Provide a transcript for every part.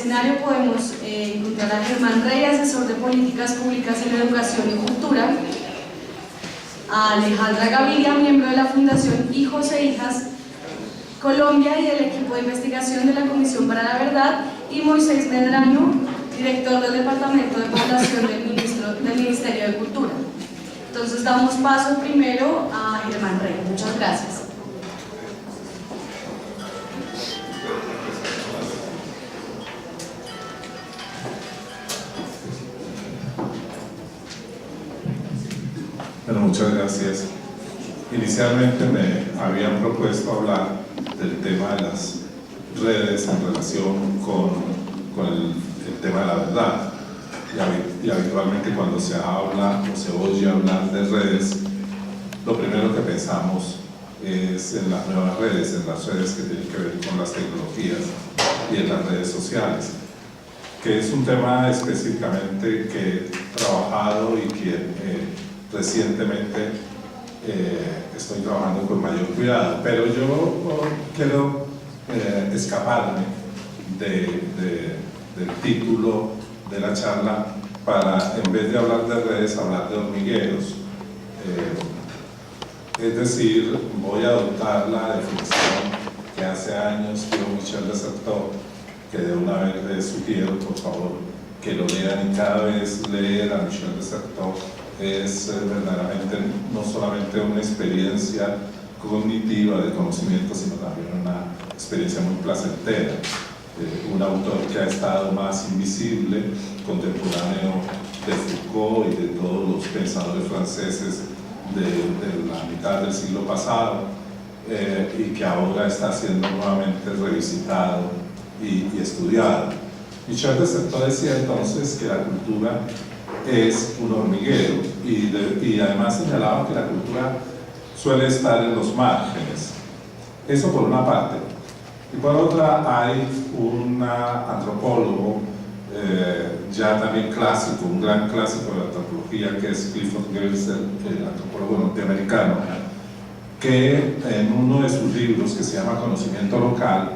escenario podemos encontrar a Germán Rey, asesor de políticas públicas en educación y cultura, a Alejandra Gaviria, miembro de la Fundación Hijos e Hijas Colombia y del equipo de investigación de la Comisión para la Verdad, y Moisés Medrano, director del Departamento de Población del Ministerio de Cultura. Entonces damos paso primero a Germán Rey. Muchas gracias. Bueno, muchas gracias. Inicialmente me habían propuesto hablar del tema de las redes en relación con el tema de la verdad. Y habitualmente cuando se habla o se oye hablar de redes, lo primero que pensamos es en las nuevas redes, en las redes que tienen que ver con las tecnologías y en las redes sociales, que es un tema específicamente que he trabajado y que recientemente estoy trabajando con mayor cuidado, pero yo quiero escaparme del título de la charla para, en vez de hablar de redes, hablar de hormigueros. Es decir, voy a adoptar la definición que hace años dio Michel de Certeau, que de una vez les sugiero, por favor, que lo lean, y cada vez leer a Michel de Certeau es verdaderamente no solamente una experiencia cognitiva de conocimiento, sino también una experiencia muy placentera. Un autor que ha estado más invisible, contemporáneo de Foucault y de todos los pensadores franceses de la mitad del siglo pasado, y que ahora está siendo nuevamente revisitado y estudiado. Michel de Certeau decía entonces que la cultura es un hormiguero, y además señalaba que la cultura suele estar en los márgenes. Eso por una parte. Y por otra, hay un antropólogo ya también clásico, un gran clásico de la antropología, que es Clifford Gersel, el antropólogo norteamericano, que en uno de sus libros, que se llama Conocimiento Local,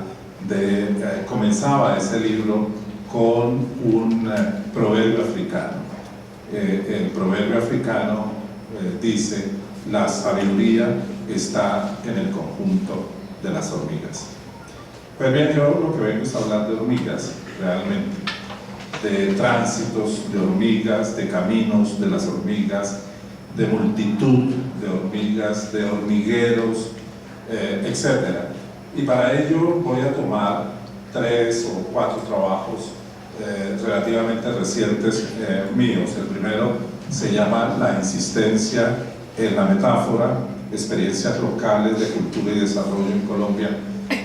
comenzaba ese libro con un proverbio africano. El proverbio africano dice: la sabiduría está en el conjunto de las hormigas. Pues bien, yo lo que vengo es hablar de hormigas, realmente, de tránsitos de hormigas, de caminos de las hormigas, de multitud de hormigas, de hormigueros, etc. Y para ello voy a tomar 3 o 4 trabajos relativamente recientes míos. El primero se llama La insistencia en la metáfora, experiencias locales de cultura y desarrollo en Colombia,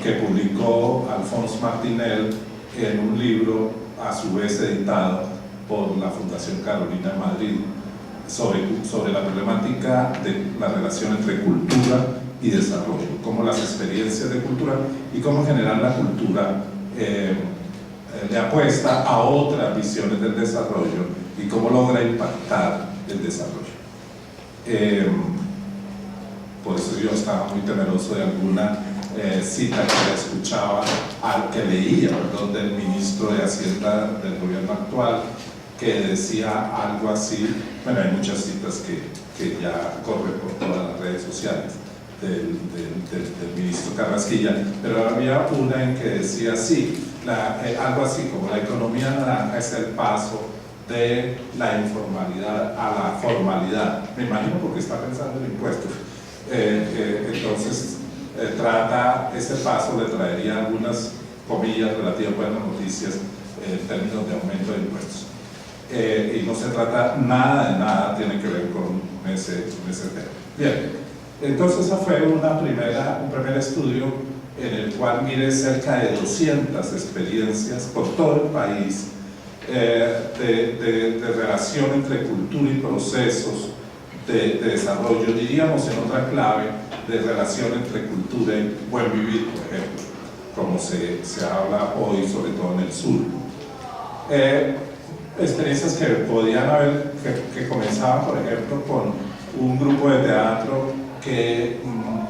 que publicó Alphonse Martinel en un libro a su vez editado por la Fundación Carolina en Madrid, sobre la problemática de la relación entre cultura y desarrollo, cómo las experiencias de cultura y cómo generar la cultura le apuesta a otras visiones del desarrollo y cómo logra impactar el desarrollo. Por eso yo estaba muy temeroso de alguna cita que escuchaba, que leía, perdón, del ministro de Hacienda del gobierno actual, que decía algo así. Bueno, hay muchas citas que ya corren por todas las redes sociales del ministro Carrasquilla, pero había una en que decía así, algo así como: la economía naranja es el paso de la informalidad a la formalidad. Me imagino porque está pensando en impuestos. Entonces ese paso le traería algunas comillas relativas buenas noticias en términos de aumento de impuestos. Y no se trata nada tiene que ver con ese tema. Bien, entonces ese fue un primer estudio en el cual miré cerca de 200 experiencias por todo el país de relación entre cultura y procesos de desarrollo, diríamos en otra clave, de relación entre cultura y buen vivir, por ejemplo, como se habla hoy, sobre todo en el sur. Experiencias que podían haber, que comenzaban, por ejemplo, con un grupo de teatro que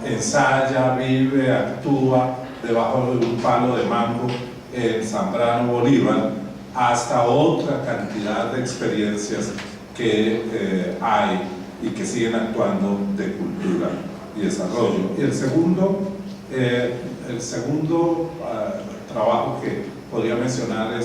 ensaya, vive, actúa debajo de un palo de mango en Zambrano Bolívar, hasta otra cantidad de experiencias que hay y que siguen actuando de cultura y desarrollo. Y el segundo trabajo que podría mencionar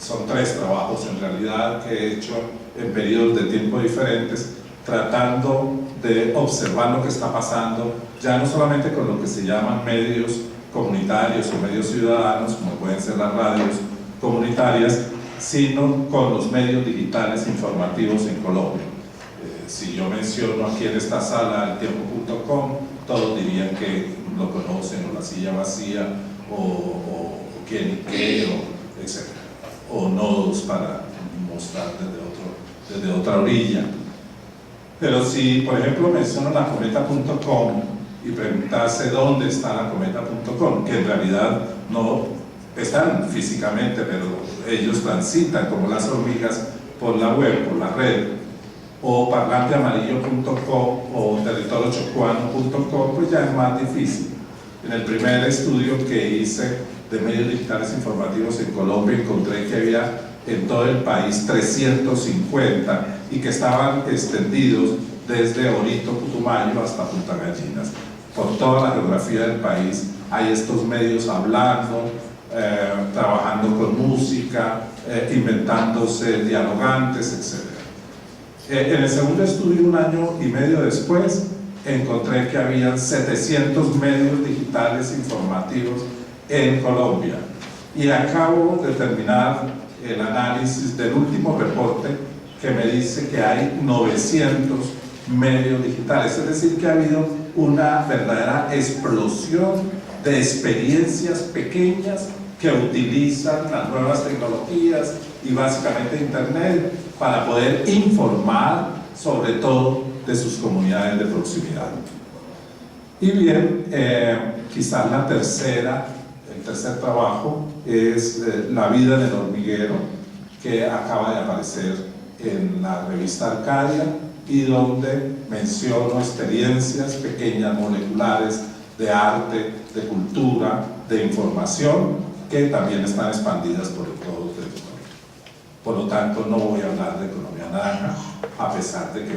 son tres trabajos en realidad que he hecho en periodos de tiempo diferentes, tratando de observar lo que está pasando, ya no solamente con lo que se llaman medios comunitarios o medios ciudadanos, como pueden ser las radios comunitarias, sino con los medios digitales informativos en Colombia. Si yo menciono aquí en esta sala eltiempo.com, todos dirían que lo conocen, o La Silla Vacía, o Quién y Qué, etc. O Nodos, para mostrar desde otra orilla. Pero si, por ejemplo, menciono lacometa.com y preguntase dónde está lacometa.com, que en realidad no están físicamente, pero ellos transitan como las hormigas por la web, por la red, o parlanteamarillo.com o territoriochocuano.com, pues ya es más difícil. En el primer estudio que hice de medios digitales informativos en Colombia, encontré que había en todo el país 350 y que estaban extendidos desde Orito, Putumayo hasta Punta Gallinas. Por toda la geografía del país hay estos medios hablando, trabajando con música, inventándose dialogantes, etc. En el segundo estudio, un año y medio después, encontré que había 700 medios digitales informativos en Colombia. Y acabo de terminar el análisis del último reporte que me dice que hay 900 medios digitales, es decir, que ha habido una verdadera explosión de experiencias pequeñas que utilizan las nuevas tecnologías y básicamente Internet para poder informar sobre todo de sus comunidades de proximidad. Y bien, quizás el tercer trabajo es La vida en el hormiguero, que acaba de aparecer en la revista Arcadia y donde menciono experiencias pequeñas moleculares de arte, de cultura, de información, que también están expandidas por todo el territorio. Por lo tanto, no voy a hablar de economía naranja, a pesar de que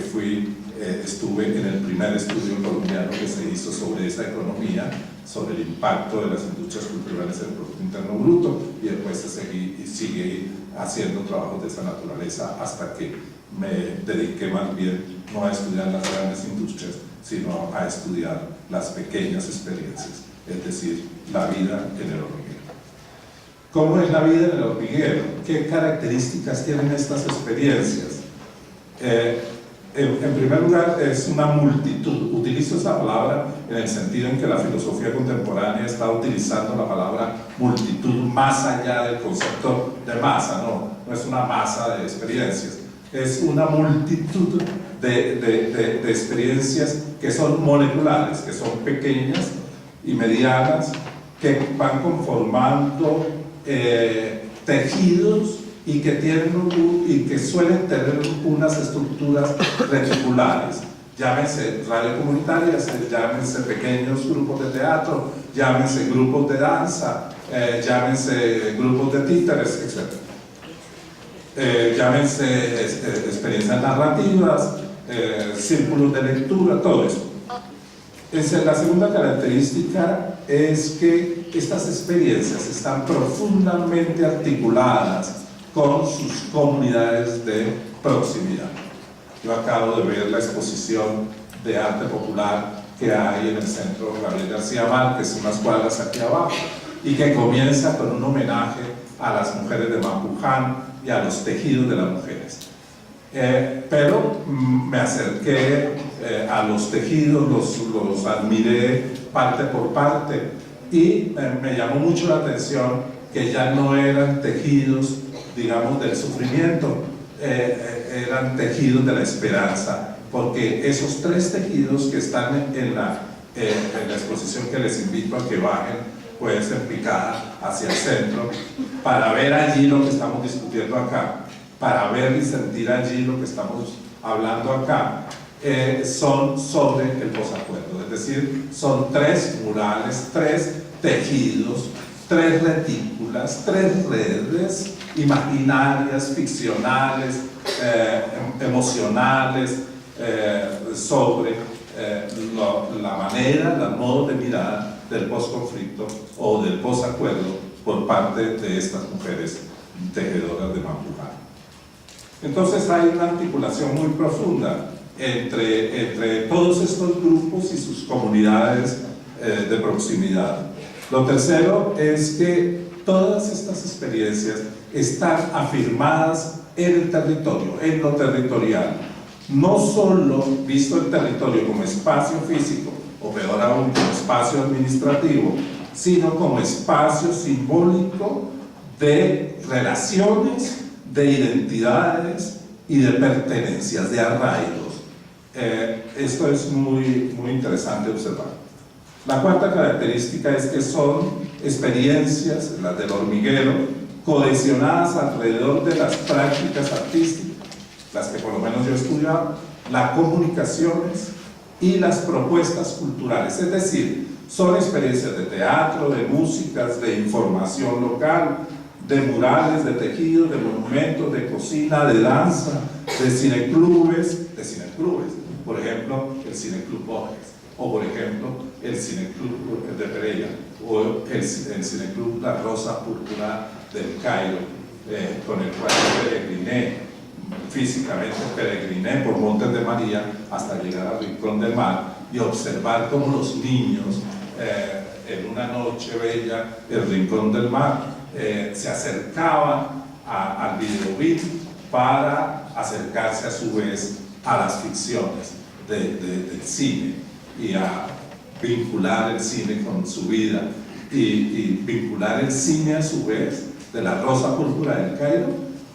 estuve en el primer estudio colombiano que se hizo sobre esa economía, sobre el impacto de las industrias culturales en el Producto Interno Bruto, y después sigue haciendo trabajos de esa naturaleza hasta que me dediqué más bien no a estudiar las grandes industrias, sino a estudiar las pequeñas experiencias, es decir, la vida en el hormiguero. ¿Cómo es la vida en el hormiguero? ¿Qué características tienen estas experiencias? En primer lugar, es una multitud. Utilizo esa palabra en el sentido en que la filosofía contemporánea está utilizando la palabra multitud más allá del concepto de masa. No es una masa de experiencias, es una multitud de experiencias que son moleculares, que son pequeñas y medianas, que van conformando tejidos y que suelen tener unas estructuras reticulares, llámense radio comunitarias, llámense pequeños grupos de teatro, llámense grupos de danza, llámense grupos de títeres, etc. Llámense experiencias narrativas, círculos de lectura, todo eso. La segunda característica es que estas experiencias están profundamente articuladas con sus comunidades de proximidad. Yo acabo de ver la exposición de arte popular que hay en el Centro Gabriel García Márquez, unas cuadras aquí abajo, y que comienza con un homenaje a las mujeres de Mapuján y a los tejidos de las mujeres. Pero me acerqué a los tejidos, los admiré parte por parte, y me llamó mucho la atención que ya no eran tejidos, digamos, del sufrimiento, eran tejidos de la esperanza, porque esos tres tejidos que están en la exposición, que les invito a que bajen, pueden ser picada hacia el centro, para ver allí lo que estamos discutiendo acá, para ver y sentir allí lo que estamos hablando acá, son sobre el posacuerdo, es decir, son tres murales, tres tejidos, 3 retículas, 3 redes imaginarias, ficcionales, emocionales, sobre la manera, el modo de mirar del post-conflicto o del post-acuerdo por parte de estas mujeres tejedoras de Mapujá. Entonces hay una articulación muy profunda entre todos estos grupos y sus comunidades de proximidad. Lo tercero es que todas estas experiencias están afirmadas en el territorio, en lo territorial. No solo visto el territorio como espacio físico, o peor aún como espacio administrativo, sino como espacio simbólico de relaciones, de identidades y de pertenencias, de arraigos. Esto es muy interesante observar. La cuarta característica es que son experiencias, las del hormiguero, cohesionadas alrededor de las prácticas artísticas, las que por lo menos yo he estudiado, las comunicaciones y las propuestas culturales. Es decir, son experiencias de teatro, de músicas, de información local, de murales, de tejidos, de monumentos, de cocina, de danza, de cineclubes, por ejemplo, el Cineclub Borges, o por ejemplo, el Cineclub de Pereira, o el Cineclub La Rosa Púrpura del Cairo, con el cual peregriné por Montes de María hasta llegar al Rincón del Mar y observar cómo los niños, en una noche bella, el Rincón del Mar, se acercaban al videobit para acercarse a su vez a las ficciones del cine y a vincular el cine con su vida y vincular el cine a su vez de La Rosa Púrpura del Cairo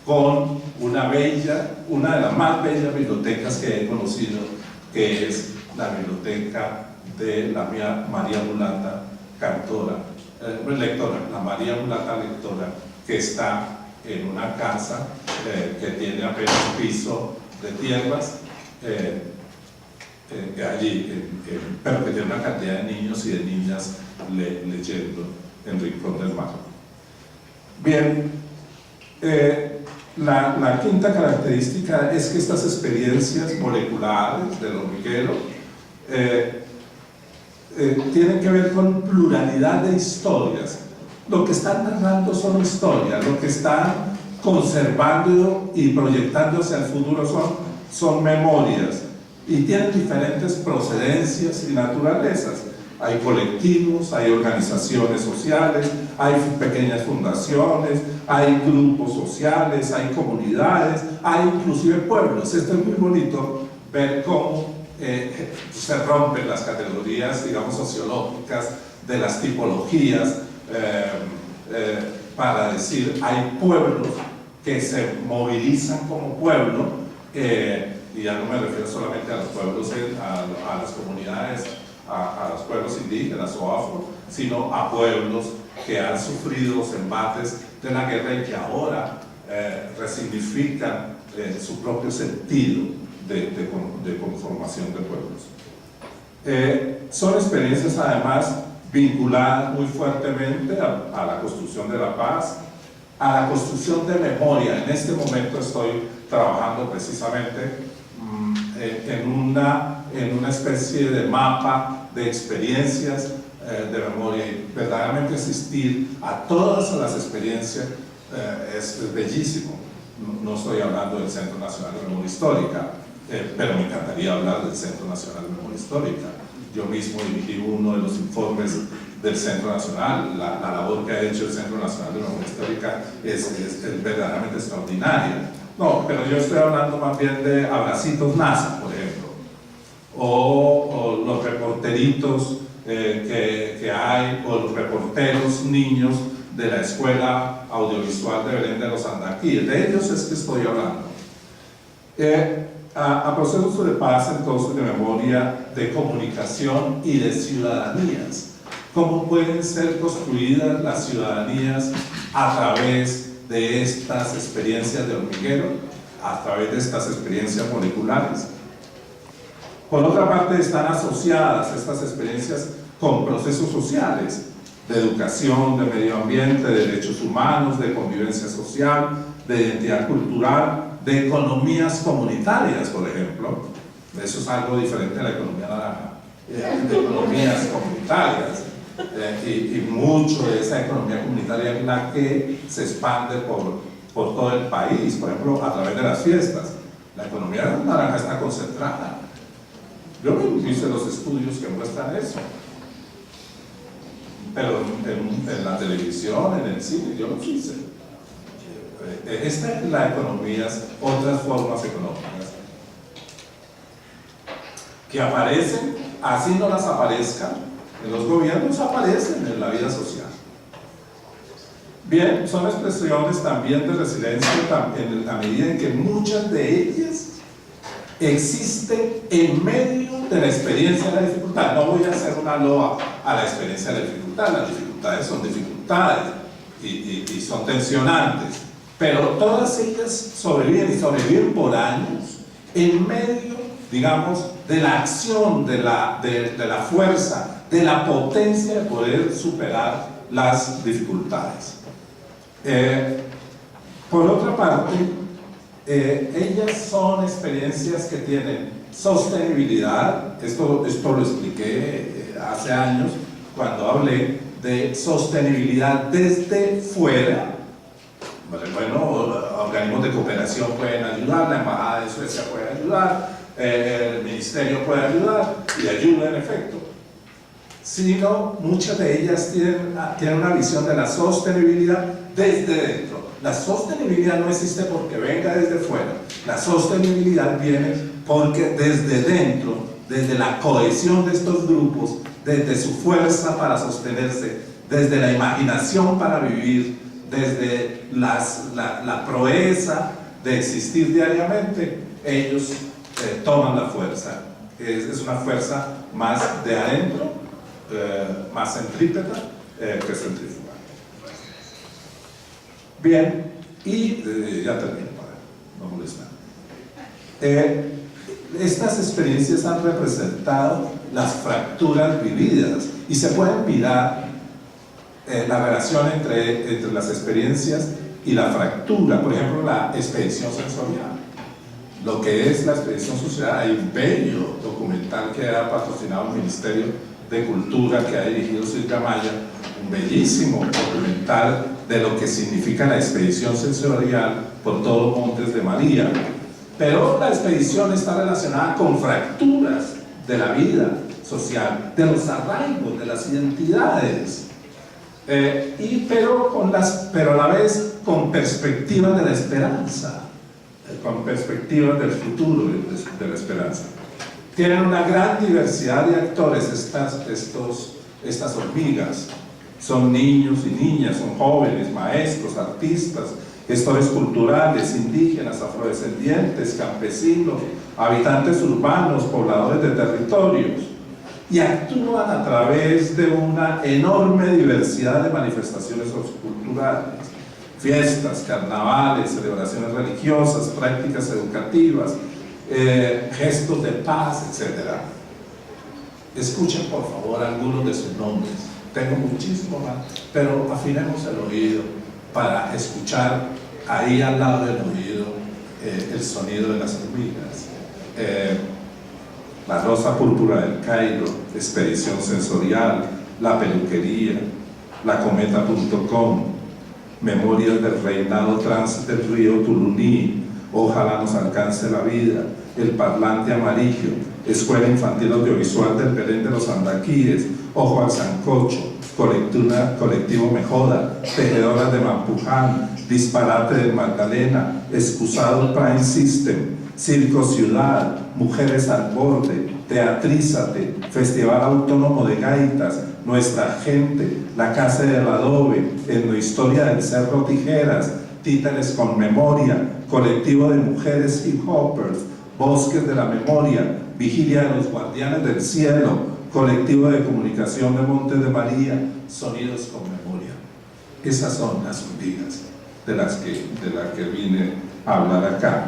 con una de las más bellas bibliotecas que he conocido, que es la biblioteca de la María Mulata lectora, la María Mulata lectora, que está en una casa que tiene apenas un piso de tierras, pero que tiene una cantidad de niños y de niñas leyendo en Rincón del Mar. Bien, la quinta característica es que estas experiencias moleculares del hormiguero tienen que ver con pluralidad de historias. Lo que están narrando son historias, lo que están conservando y proyectando hacia el futuro son memorias, y tienen diferentes procedencias y naturalezas. Hay colectivos, hay organizaciones sociales, hay pequeñas fundaciones, hay grupos sociales, hay comunidades, hay inclusive pueblos. Esto es muy bonito ver cómo se rompen las categorías, digamos, sociológicas de las tipologías, para decir, hay pueblos que se movilizan como pueblo, y ya no me refiero solamente a los pueblos, a las comunidades, a los pueblos indígenas o afro, sino a pueblos que han sufrido los embates de la guerra y que ahora resignifican su propio sentido de conformación de pueblos. Son experiencias además vinculadas muy fuertemente a la construcción de la paz, a la construcción de memoria. En este momento estoy trabajando precisamente en una especie de mapa de experiencias de memoria, y verdaderamente asistir a todas las experiencias es bellísimo. No estoy hablando del Centro Nacional de Memoria Histórica, pero me encantaría hablar del Centro Nacional de Memoria Histórica. Yo mismo dirigí uno de los informes del Centro Nacional. La labor que ha hecho el Centro Nacional de Memoria Histórica es verdaderamente extraordinaria. No, pero yo estoy hablando más bien de Abracitos NASA, por ejemplo, o los reporteritos que hay, o los reporteros niños de la Escuela Audiovisual de Belén de los Andaquíes. De ellos es que estoy hablando. A procesos de paz, entonces, de memoria, de comunicación y de ciudadanías. ¿Cómo pueden ser construidas las ciudadanías a través de estas experiencias de hormiguero, a través de estas experiencias moleculares? Por otra parte, están asociadas estas experiencias con procesos sociales. de educación, de medio ambiente, de derechos humanos, de convivencia social, de identidad cultural, de economías comunitarias, por ejemplo. Eso es algo diferente a la economía naranja, de economías comunitarias. Y mucho de esa economía comunitaria es la que se expande por todo el país, por ejemplo, a través de las fiestas. La economía naranja está concentrada. Yo no hice los estudios que muestran eso, pero en la televisión, en el cine, yo los hice. Esta es la economía, otras formas económicas que aparecen, así no las aparezcan en los gobiernos, aparecen en la vida social. Bien, son expresiones también de resiliencia en la medida en que muchas de ellas existen en medio de la experiencia de la dificultad. No voy a hacer una loa a la experiencia de la dificultad, las dificultades son dificultades y son tensionantes, pero todas ellas sobreviven y sobreviven por años en medio, digamos, de la acción, de la fuerza, de la potencia de poder superar las dificultades. Por otra parte, ellas son experiencias que tienen sostenibilidad. Esto lo expliqué hace años cuando hablé de sostenibilidad desde fuera. Bueno, organismos de cooperación pueden ayudar, la Embajada de Suecia puede ayudar, el Ministerio puede ayudar y ayuda en efecto. Sino muchas de ellas tienen una visión de la sostenibilidad desde dentro. La sostenibilidad no existe porque venga desde fuera. La sostenibilidad viene porque desde dentro, desde la cohesión de estos grupos, desde su fuerza para sostenerse, desde la imaginación para vivir, desde la proeza de existir diariamente, ellos toman la fuerza. Es una fuerza más de adentro, más centrípeta que centrífuga. Bien, y ya termino para no molestar. Estas experiencias han representado las fracturas vividas y se pueden mirar la relación entre las experiencias y la fractura. Por ejemplo, la expedición sensorial. Lo que es la expedición sensorial, hay un bello documental que ha patrocinado el Ministerio de Cultura, que ha dirigido Silvia Maya, un bellísimo documental de lo que significa la expedición sensorial por todo Montes de María. Pero la expedición está relacionada con fracturas de la vida social, de los arraigos, de las identidades, pero a la vez con perspectivas de la esperanza, con perspectivas del futuro, de la esperanza. Tienen una gran diversidad de actores estas hormigas. Son niños y niñas, son jóvenes, maestros, artistas, gestores culturales, indígenas, afrodescendientes, campesinos, habitantes urbanos, pobladores de territorios, y actúan a través de una enorme diversidad de manifestaciones socioculturales, fiestas, carnavales, celebraciones religiosas, prácticas educativas, gestos de paz, etc. Escuchen por favor algunos de sus nombres. Tengo muchísimo más, pero afinemos el oído para escuchar ahí al lado del oído el sonido de las hormigas. La Rosa Púrpura del Cairo, Expedición Sensorial, La Peluquería, lacometa.com, Memorias del Reinado Trans del Río Tuluní, Ojalá nos alcance la vida, El Parlante Amarillo, Escuela Infantil Audiovisual del Belén de los Andaquíes, Ojo al Sancocho, Colectivo Mejoda, Tejedoras de Mampuján, Disparate del Magdalena, Excusado Prime System, Circo Ciudad, Mujeres al Borde, Teatrízate, Festival Autónomo de Gaitas, Nuestra Gente, La Casa del Adobe, Etnohistoria del Cerro Tijeras, Títeres con Memoria, Colectivo de Mujeres Hip Hoppers, Bosques de la Memoria, Vigilia de los Guardianes del Cielo, Colectivo de Comunicación de Montes de María, Sonidos con Memoria. Esas son las hormigas de las que vine a hablar acá.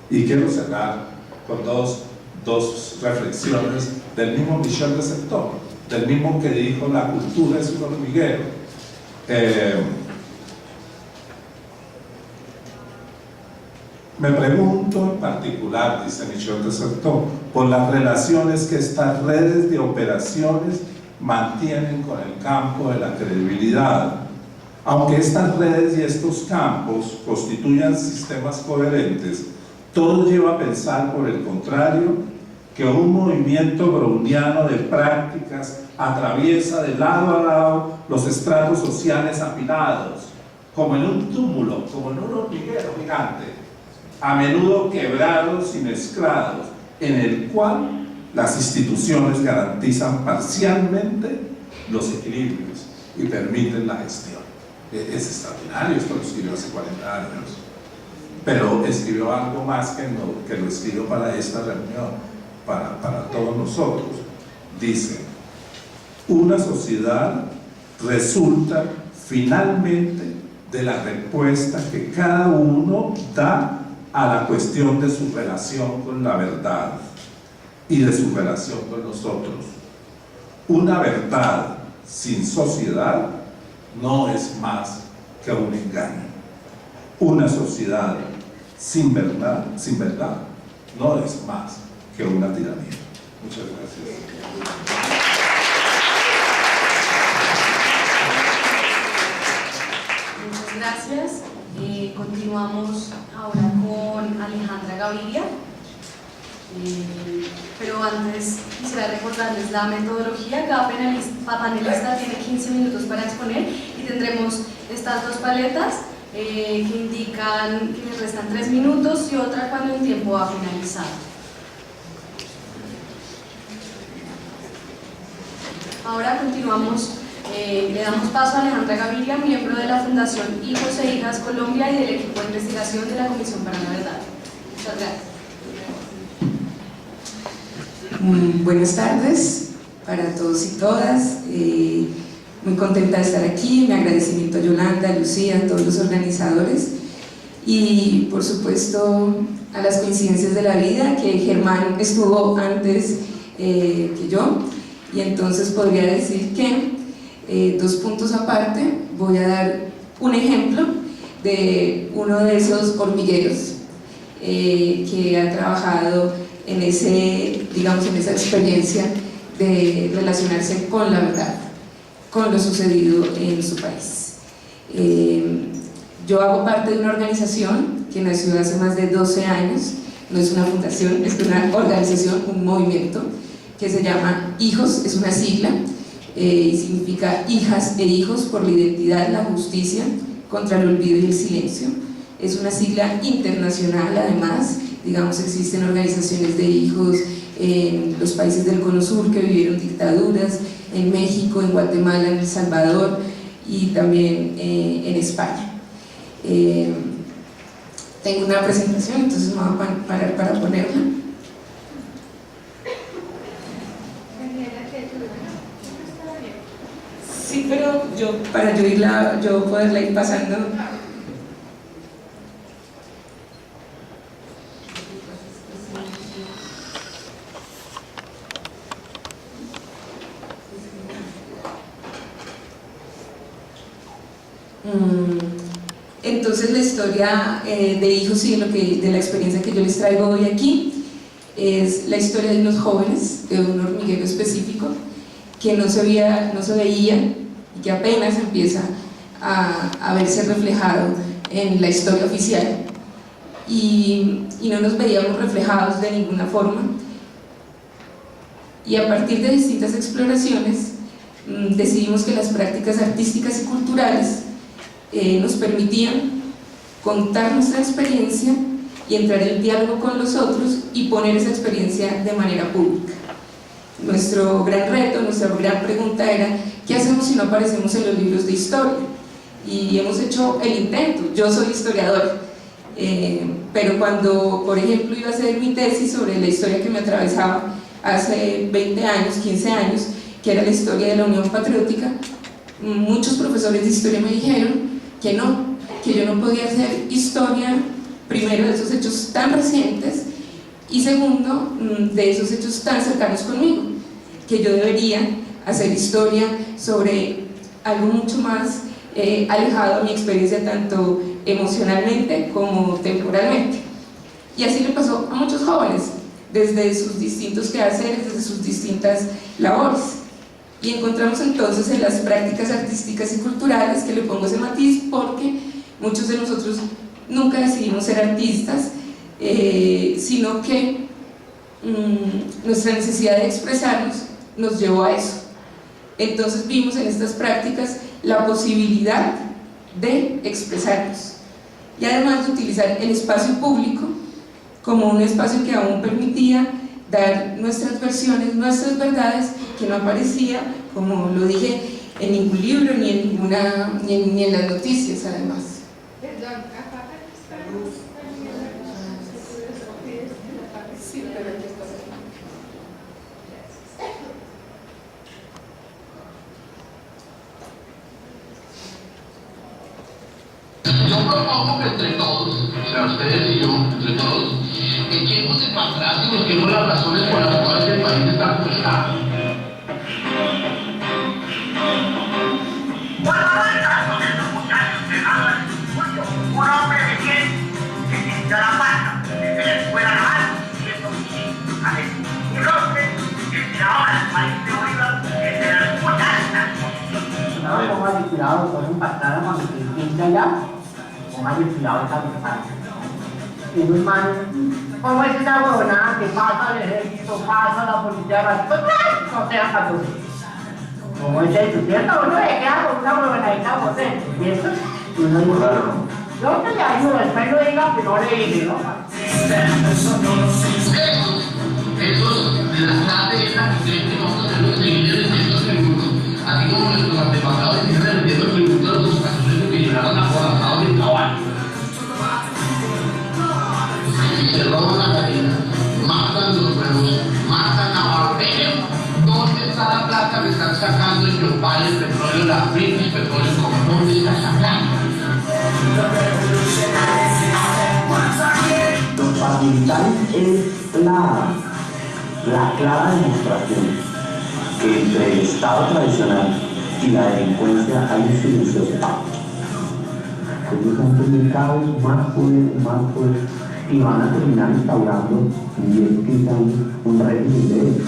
Y quiero cerrar con dos reflexiones del mismo Michel de Certeau. del mismo que dijo la cultura es un hormiguero. Me pregunto en particular, dice Michel de Certeau, por las relaciones que estas redes de operaciones mantienen con el campo de la credibilidad. Aunque estas redes y estos campos constituyan sistemas coherentes, todo lleva a pensar, por el contrario, que un movimiento browniano de prácticas atraviesa de lado a lado los estratos sociales apilados, como en un túmulo, como en un hormiguero gigante, a menudo quebrados y mezclados, en el cual las instituciones garantizan parcialmente los equilibrios y permiten la gestión. Es extraordinario, esto lo escribió hace 40 años, pero escribió algo más que lo escribió para esta reunión, para todos nosotros. Dice: una sociedad resulta finalmente de la respuesta que cada uno da a la cuestión de su relación con la verdad y de su relación con nosotros. Una verdad sin sociedad no es más que un engaño. Una sociedad sin verdad no es más que una tiranía. Muchas gracias. Muchas gracias. Continuamos ahora con Alejandra Gaviria. Pero antes quisiera recordarles la metodología. Cada panelista tiene 15 minutos para exponer y tendremos estas dos paletas que indican que les restan 3 minutos y otra cuando el tiempo ha finalizado. Ahora continuamos. Le damos paso a Alejandra Gaviria, miembro de la Fundación Hijos e Hijas Colombia y del equipo de investigación de la Comisión para la Verdad. Muchas gracias. Buenas tardes para todos y todas. Muy contenta de estar aquí. Mi agradecimiento a Yolanda, a Lucía, a todos los organizadores y por supuesto a las coincidencias de la vida, que Germán estuvo antes que yo, y entonces podría decir que 2 puntos aparte, voy a dar un ejemplo de uno de esos hormigueros que ha trabajado en esa experiencia de relacionarse con la verdad, con lo sucedido en su país. Yo hago parte de una organización que nació hace más de 12 años, no es una fundación, es una organización, un movimiento que se llama HIJOS, es una sigla, y significa Hijas e Hijos por la Identidad, la Justicia, contra el Olvido y el Silencio. Es una sigla internacional, además, digamos, existen organizaciones de hijos en los países del Cono Sur que vivieron dictaduras, en México, en Guatemala, en El Salvador y también en España. Tengo una presentación, entonces me voy a parar para ponerla. Sí, pero para yo poderla ir pasando. Entonces la historia de Hijos y de la experiencia que yo les traigo hoy aquí es la historia de unos jóvenes, de un hormiguero específico que no se veía y que apenas empieza a verse reflejado en la historia oficial y no nos veíamos reflejados de ninguna forma, y a partir de distintas exploraciones decidimos que las prácticas artísticas y culturales nos permitían contar nuestra experiencia y entrar en diálogo con los otros y poner esa experiencia de manera pública. Nuestro gran reto, nuestra gran pregunta era: ¿qué hacemos si no aparecemos en los libros de historia? Y hemos hecho el intento. Yo soy historiador, pero cuando, por ejemplo, iba a hacer mi tesis sobre la historia que me atravesaba hace 20 años, 15 años, que era la historia de la Unión Patriótica, muchos profesores de historia me dijeron que yo no podía hacer historia, primero, de esos hechos tan recientes, y segundo, de esos hechos tan cercanos conmigo, que yo debería hacer historia sobre algo mucho más alejado a mi experiencia tanto emocionalmente como temporalmente. Y así le pasó a muchos jóvenes, desde sus distintos quehaceres, desde sus distintas labores. Y encontramos entonces en las prácticas artísticas y culturales, que le pongo ese matiz porque muchos de nosotros nunca decidimos ser artistas, sino que nuestra necesidad de expresarnos nos llevó a eso. Entonces vimos en estas prácticas la posibilidad de expresarnos y además de utilizar el espacio público como un espacio que aún permitía dar nuestras versiones, nuestras verdades, que no aparecía, como lo dije, en ningún libro ni en las noticias además. Sí, pero aquí está. Yo propongo que entre todos, o sea, ustedes y yo, entre todos, echemos de para atrás y busquemos las razones por las cuales el país está como está. Bueno, el caso de estos muchachos que ganan el estudio, un hombre de bien, que limpia la pasta, que la escuela naval, y eso sí, a ver, un hombre que tiraba al país de Bolívar, que se la escuela. No, como ha tirado, son impactadas cuando se pinta allá. Más desfilado esta distancia. Y muy mal, como es esa huevonada que pasa el ejército, pasa la policía, pues no sean católicos. Como es eso, ¿cierto? Uno le queda con una huevonadita potente, ¿cierto? Y uno dice, yo te le ayudo, después lo diga, pero no le dije, ¿no? Esos de la clase esa que creen que vamos a ser los seguidores de estos tributos, así como nuestros antepasados están rendiendo tributos a los españoles que llegaron acorazados de caballo. Se roban la gallina, matan los huevos, matan a Barbero. ¿Dónde está la plata que están sacando en Yopal, el petróleo, las British Petroleum Company? ¿Dónde está esa plata? Los paramilitares es la clara demostración que entre el Estado tradicional y la delincuencia hay un silencioso pacto. Ellos han tenido cada vez más poder, y van a terminar instaurando en 10 o 15 años un régimen de derechos.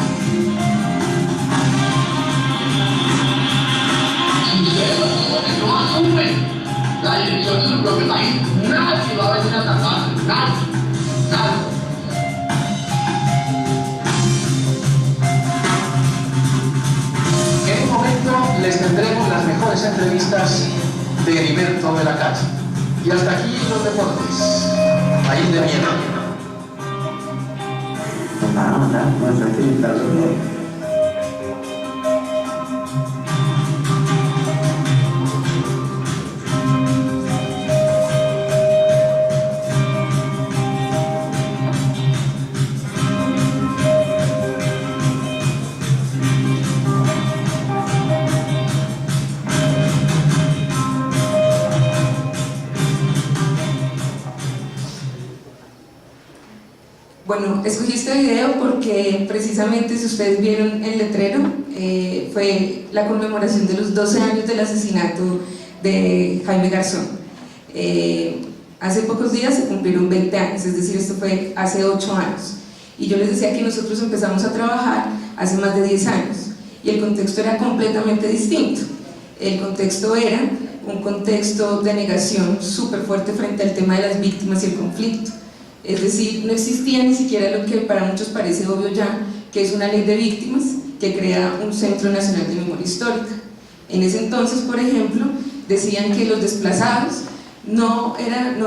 Porque no asumen la dirección de su propio país, nadie va a venir a atacar, nadie. En un momento les tendremos las mejores entrevistas de Heriberto de la Calle. Y hasta aquí los deportes. Ahí de miedo. Nos van a mandar nuestra actividad de hoy. Bueno, escogí este video porque precisamente, si ustedes vieron el letrero, fue la conmemoración de los 12 años del asesinato de Jaime Garzón. Hace pocos días se cumplieron 20 años, es decir, esto fue hace 8 años. Y yo les decía que nosotros empezamos a trabajar hace más de 10 años y el contexto era completamente distinto. El contexto era un contexto de negación súper fuerte frente al tema de las víctimas y el conflicto. Es decir, no existía ni siquiera lo que para muchos parece obvio ya, que es una ley de víctimas que crea un Centro Nacional de Memoria Histórica. En ese entonces, por ejemplo, decían que los desplazados no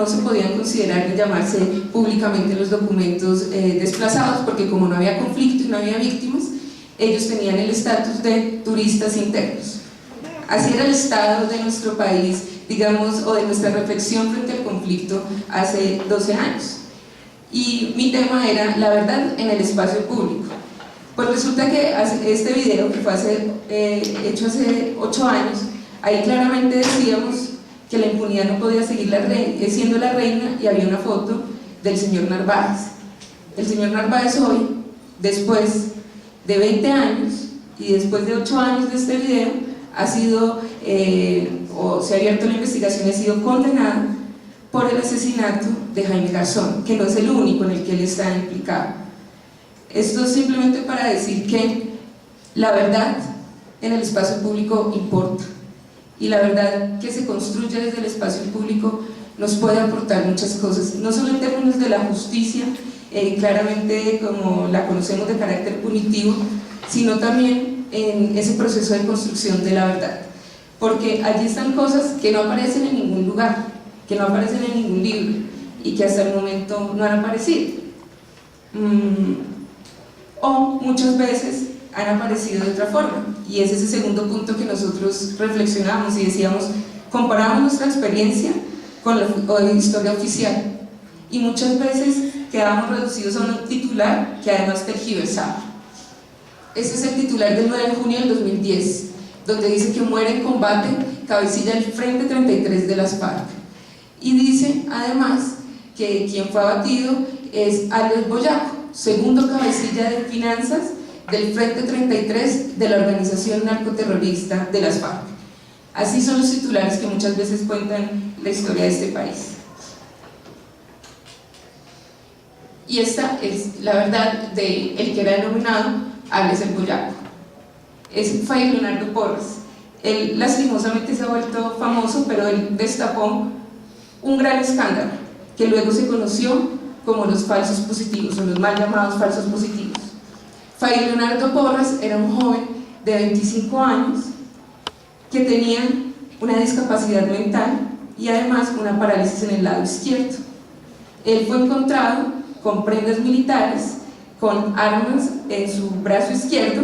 se podían considerar ni llamarse públicamente en los documentos desplazados, porque como no había conflicto y no había víctimas, ellos tenían el estatus de turistas internos. Así era el estado de nuestro país, digamos, o de nuestra reflexión frente al conflicto hace 12 años. Y mi tema era la verdad en el espacio público. Pues resulta que este video, que fue hecho hace 8 años, ahí claramente decíamos que la impunidad no podía seguir siendo la reina, y había una foto del señor Narváez. El señor Narváez hoy, después de 20 años, y después de 8 años de este video ha sido, o se ha abierto la investigación y ha sido condenado por el asesinato de Jaime Garzón, que no es el único en el que él está implicado. Esto simplemente para decir que la verdad en el espacio público importa, y la verdad que se construye desde el espacio público nos puede aportar muchas cosas, no solo en términos de la justicia, claramente como la conocemos de carácter punitivo, sino también en ese proceso de construcción de la verdad, porque allí están cosas que no aparecen en ningún lugar, que no aparecen en ningún libro y que hasta el momento no han aparecido, o muchas veces han aparecido de otra forma, y es ese segundo punto que nosotros reflexionamos y decíamos, comparamos nuestra experiencia con la historia oficial, y muchas veces quedamos reducidos a un titular que además tergiversaba. Ese es el titular del 9 de junio del 2010, donde dice que muere en combate cabecilla del Frente 33 de las FARC, y dice además que quien fue abatido es Alex Boyaco, segundo cabecilla de finanzas del Frente 33 de la organización narcoterrorista de las FARC. Así son los titulares que muchas veces cuentan la historia de este país. Y esta es la verdad de el que era denominado Alex el Boyaco. Es Fray Leonardo Porras. Él lastimosamente se ha vuelto famoso, pero él destapó un gran escándalo que luego se conoció como los falsos positivos, o los mal llamados falsos positivos. Fray Leonardo Porras era un joven de 25 años que tenía una discapacidad mental y además una parálisis en el lado izquierdo. Él fue encontrado con prendas militares, con armas en su brazo izquierdo,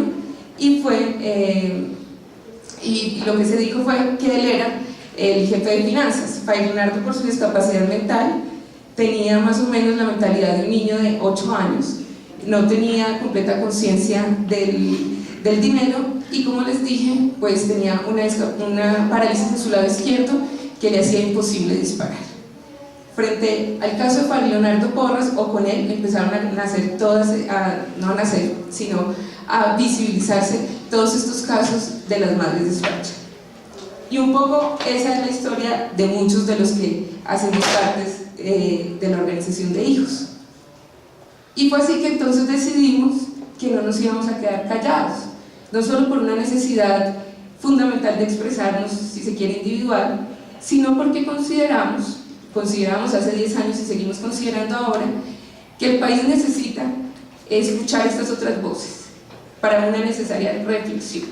y lo que se dijo fue que él era el jefe de finanzas. Fray Leonardo, por su discapacidad mental, tenía más o menos la mentalidad de un niño de 8 años, no tenía completa conciencia del dinero, y como les dije, pues tenía una parálisis en su lado izquierdo que le hacía imposible disparar. Frente al caso de Fray Leonardo Porras, o con él, empezaron a nacer a visibilizarse todos estos casos de las madres de Esparcha. Y un poco esa es la historia de muchos de los que hacemos parte de la organización de hijos. Y fue así que entonces decidimos que no nos íbamos a quedar callados, no solo por una necesidad fundamental de expresarnos, si se quiere, individual, sino porque consideramos hace 10 años y seguimos considerando ahora que el país necesita escuchar estas otras voces para una necesaria reflexión,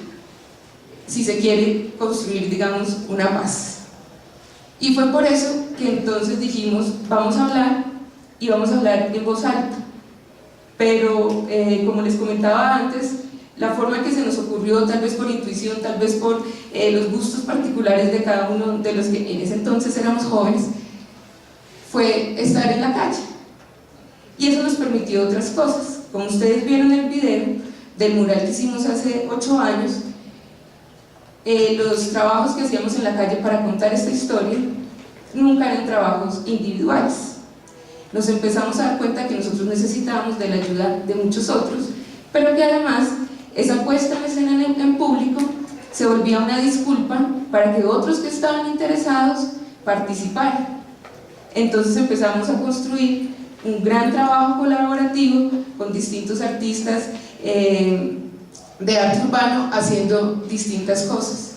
si se quiere construir, digamos, una paz. Y fue por eso que entonces dijimos, vamos a hablar, y vamos a hablar en voz alta, pero como les comentaba antes, la forma que se nos ocurrió, tal vez por intuición, tal vez por los gustos particulares de cada uno de los que en ese entonces éramos jóvenes, fue estar en la calle, y eso nos permitió otras cosas. Como ustedes vieron en el video del mural que hicimos hace 8 años, los trabajos que hacíamos en la calle para contar esta historia nunca eran trabajos individuales. Nos empezamos a dar cuenta que nosotros necesitábamos de la ayuda de muchos otros, pero que además esa puesta en escena en público se volvía una disculpa para que otros que estaban interesados participaran. Entonces empezamos a construir un gran trabajo colaborativo con distintos artistas de arte urbano haciendo distintas cosas.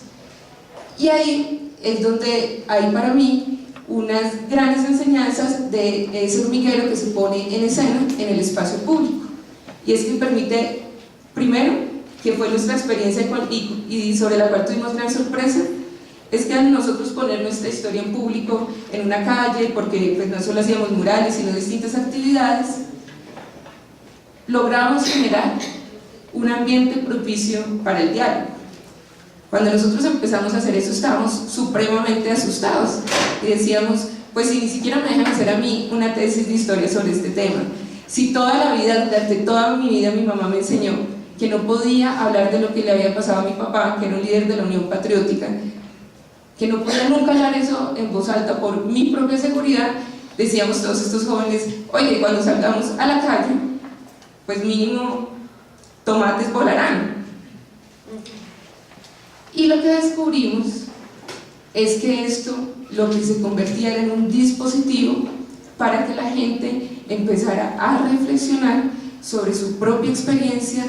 Y ahí es donde hay para mí unas grandes enseñanzas de ese hormiguero que se pone en escena en el espacio público, y es que permite, primero, que fue nuestra experiencia y sobre la cual tuvimos gran sorpresa, es que al nosotros poner nuestra historia en público en una calle, porque pues no solo hacíamos murales sino distintas actividades, logramos generar un ambiente propicio para el diálogo. Cuando nosotros empezamos a hacer eso estábamos supremamente asustados y decíamos, pues si ni siquiera me dejan hacer a mí una tesis de historia sobre este tema, si toda la vida, durante toda mi vida, mi mamá me enseñó que no podía hablar de lo que le había pasado a mi papá, que era un líder de la Unión Patriótica, que no podía nunca hablar eso en voz alta por mi propia seguridad, decíamos todos estos jóvenes, oye, cuando salgamos a la calle, pues mínimo tomates volarán. Y lo que descubrimos es que esto lo que se convertía era en un dispositivo para que la gente empezara a reflexionar sobre su propia experiencia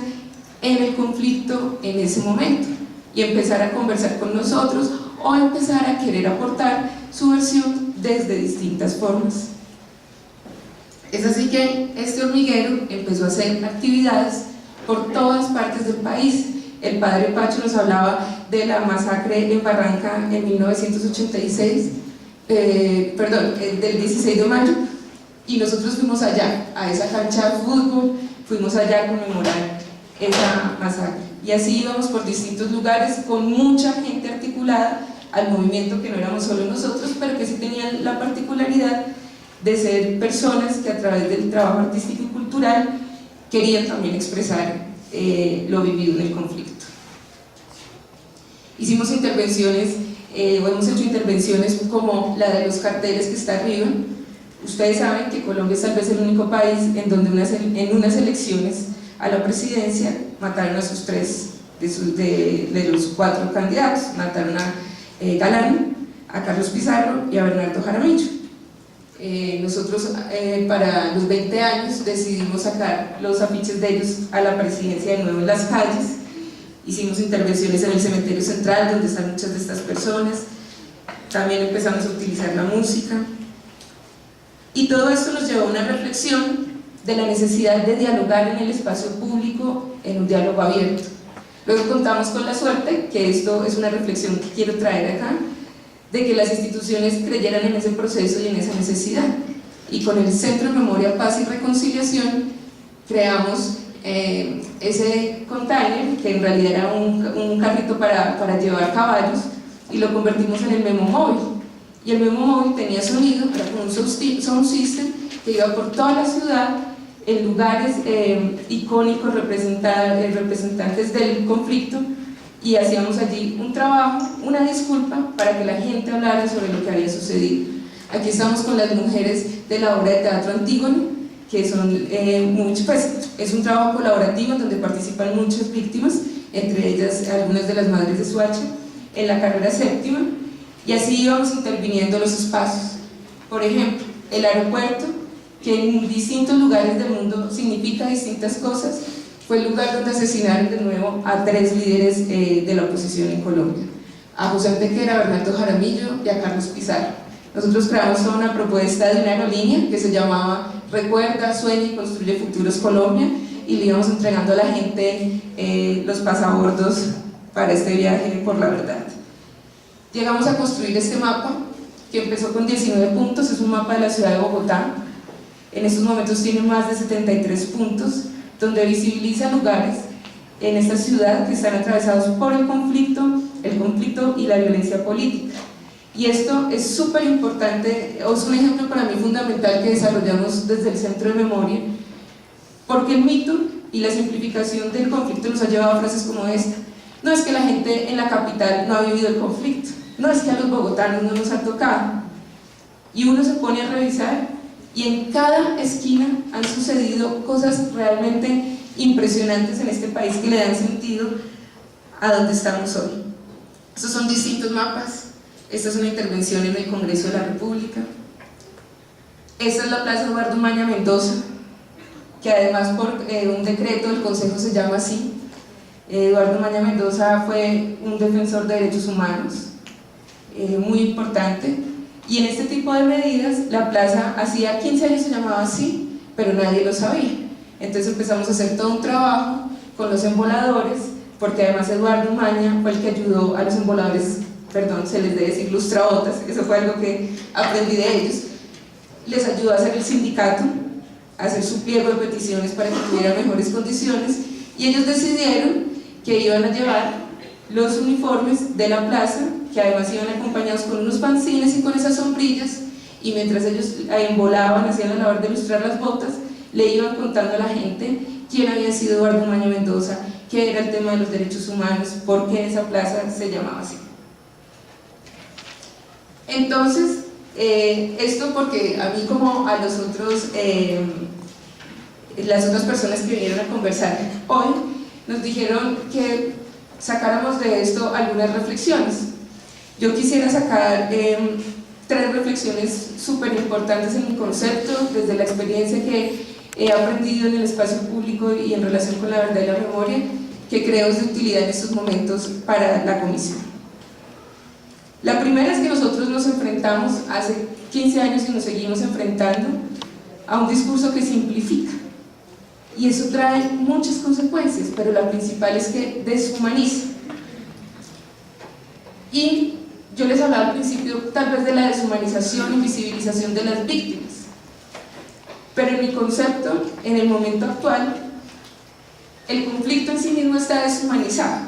en el conflicto en ese momento y empezar a conversar con nosotros o empezar a querer aportar su versión desde distintas formas. Es así que este hormiguero empezó a hacer actividades por todas partes del país. El padre Pacho nos hablaba de la masacre en Barranca en 1986, del 16 de mayo, y nosotros fuimos allá, a esa cancha de fútbol, fuimos allá a conmemorar esa masacre. Y así íbamos por distintos lugares con mucha gente articulada al movimiento, que no éramos solo nosotros, pero que sí tenían la particularidad de ser personas que a través del trabajo artístico y cultural querían también expresar lo vivido en el conflicto. Hicimos intervenciones, o hemos hecho intervenciones como la de los carteles que está arriba. Ustedes saben que Colombia es tal vez el único país en donde en unas elecciones a la presidencia mataron a sus tres de los 4 candidatos. Mataron a Galán, a Carlos Pizarro y a Bernardo Jaramillo. Nosotros para los 20 años decidimos sacar los afiches de ellos a la presidencia de nuevo en las calles. Hicimos intervenciones en el cementerio central, donde están muchas de estas personas. También empezamos a utilizar la música. Y todo esto nos llevó a una reflexión de la necesidad de dialogar en el espacio público en un diálogo abierto. Luego contamos con la suerte, que esto es una reflexión que quiero traer acá, de que las instituciones creyeran en ese proceso y en esa necesidad. Y con el Centro de Memoria, Paz y Reconciliación creamos ese container, que en realidad era un carrito para llevar caballos, y lo convertimos en el Memo Móvil. Y el Memo Móvil tenía sonido, era con un sound system que iba por toda la ciudad, en lugares icónicos, representantes del conflicto, y hacíamos allí un trabajo, una disculpa para que la gente hablara sobre lo que había sucedido. Aquí estamos con las mujeres de la obra de teatro Antígono, que son es un trabajo colaborativo donde participan muchas víctimas, entre ellas algunas de las madres de Soacha, en la carrera 7ª, y así íbamos interviniendo los espacios. Por ejemplo, el aeropuerto, que en distintos lugares del mundo significa distintas cosas, fue el lugar donde asesinaron de nuevo a 3 líderes de la oposición en Colombia: a José Antequera, a Bernardo Jaramillo y a Carlos Pizarro. Nosotros creamos toda una propuesta de una aerolínea que se llamaba Recuerda, Sueña y Construye Futuros Colombia, y le íbamos entregando a la gente los pasabordos para este viaje por la verdad. Llegamos a construir este mapa, que empezó con 19 puntos, es un mapa de la ciudad de Bogotá. En estos momentos tiene más de 73 puntos, donde visibiliza lugares en esta ciudad que están atravesados por el conflicto y la violencia política. Y esto es súper importante, es un ejemplo para mí fundamental que desarrollamos desde el Centro de Memoria, porque el mito y la simplificación del conflicto nos ha llevado a frases como esta: no es que la gente en la capital no ha vivido el conflicto, no es que a los bogotanos no nos ha tocado. Y uno se pone a revisar y en cada esquina han sucedido cosas realmente impresionantes en este país que le dan sentido a donde estamos hoy. Estos son distintos mapas. Esta es una intervención en el Congreso de la República. Esta es la Plaza Eduardo Maña Mendoza, que además por un decreto del Consejo se llama así. Eduardo Maña Mendoza fue un defensor de derechos humanos muy importante, y en este tipo de medidas la plaza hacía 15 años se llamaba así, pero nadie lo sabía. Entonces empezamos a hacer todo un trabajo con los emboladores, porque además Eduardo Maña fue el que ayudó a los emboladores, se les debe decir lustrabotas, eso fue algo que aprendí de ellos. Les ayudó a hacer el sindicato, a hacer su pliego de peticiones para que tuvieran mejores condiciones, y ellos decidieron que iban a llevar los uniformes de la plaza, que además iban acompañados con unos fanzines y con esas sombrillas, y mientras ellos embolaban, hacían la labor de ilustrar las botas, le iban contando a la gente quién había sido Eduardo Maña Mendoza, qué era el tema de los derechos humanos, por qué esa plaza se llamaba así. Entonces, esto porque a mí como a los otros, las otras personas que vinieron a conversar hoy, nos dijeron que sacáramos de esto algunas reflexiones. Yo quisiera sacar 3 reflexiones súper importantes en mi concepto, desde la experiencia que he aprendido en el espacio público y en relación con la verdad y la memoria, que creo es de utilidad en estos momentos para la comisión. La primera es que nosotros nos enfrentamos hace 15 años y nos seguimos enfrentando a un discurso que simplifica, y eso trae muchas consecuencias, pero la principal es que deshumaniza. Y yo les hablaba al principio tal vez de la deshumanización y visibilización de las víctimas, pero en mi concepto, en el momento actual, el conflicto en sí mismo está deshumanizado.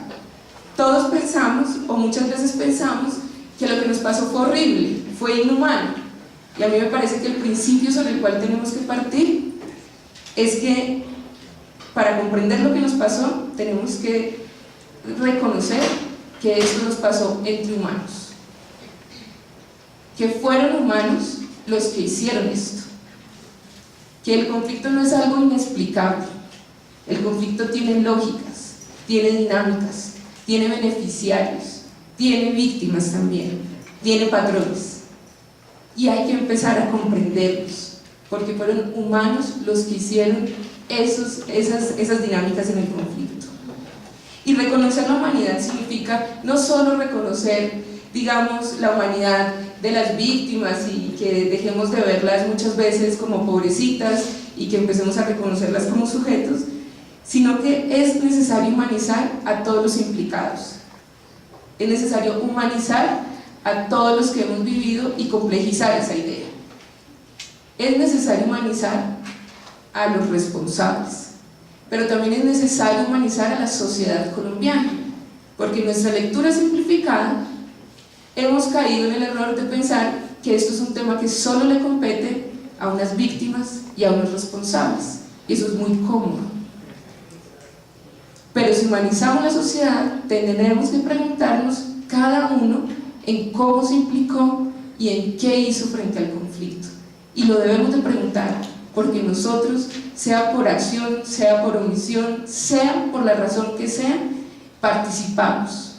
Todos pensamos, o muchas veces pensamos, que lo que nos pasó fue horrible, fue inhumano, y a mí me parece que el principio sobre el cual tenemos que partir es que para comprender lo que nos pasó tenemos que reconocer que esto nos pasó entre humanos, que fueron humanos los que hicieron esto, que el conflicto no es algo inexplicable, el conflicto tiene lógicas, tiene dinámicas, tiene beneficiarios, tiene víctimas también, tiene patrones, y hay que empezar a comprenderlos, porque fueron humanos los que hicieron esas dinámicas en el conflicto. Y reconocer la humanidad significa no solo reconocer, digamos, la humanidad de las víctimas y que dejemos de verlas muchas veces como pobrecitas y que empecemos a reconocerlas como sujetos, sino que es necesario humanizar a todos los implicados. Es necesario humanizar a todos los que hemos vivido y complejizar esa idea. Es necesario humanizar a los responsables, pero también es necesario humanizar a la sociedad colombiana, porque en nuestra lectura simplificada hemos caído en el error de pensar que esto es un tema que solo le compete a unas víctimas y a unos responsables, y eso es muy cómodo. Pero si humanizamos la sociedad, tendremos que preguntarnos cada uno en cómo se implicó y en qué hizo frente al conflicto, y lo debemos de preguntar porque nosotros, sea por acción, sea por omisión, sea por la razón que sea, participamos,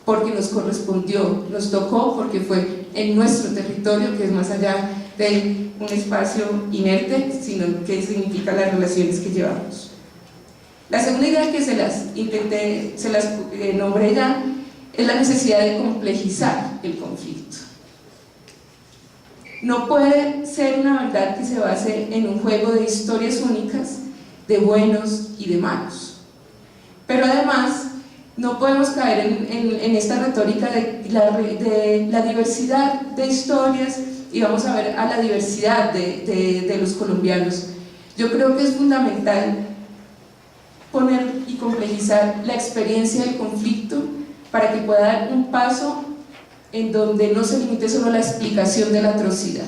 porque nos correspondió, nos tocó, porque fue en nuestro territorio, que es más allá de un espacio inerte, sino que significa las relaciones que llevamos. La segunda idea que se las nombré ya, es la necesidad de complejizar el conflicto. No puede ser una verdad que se base en un juego de historias únicas, de buenos y de malos. Pero además, no podemos caer en esta retórica de la diversidad de historias y vamos a ver a la diversidad de los colombianos. Yo creo que es fundamental poner y complejizar la experiencia del conflicto para que pueda dar un paso en donde no se limite solo a la explicación de la atrocidad.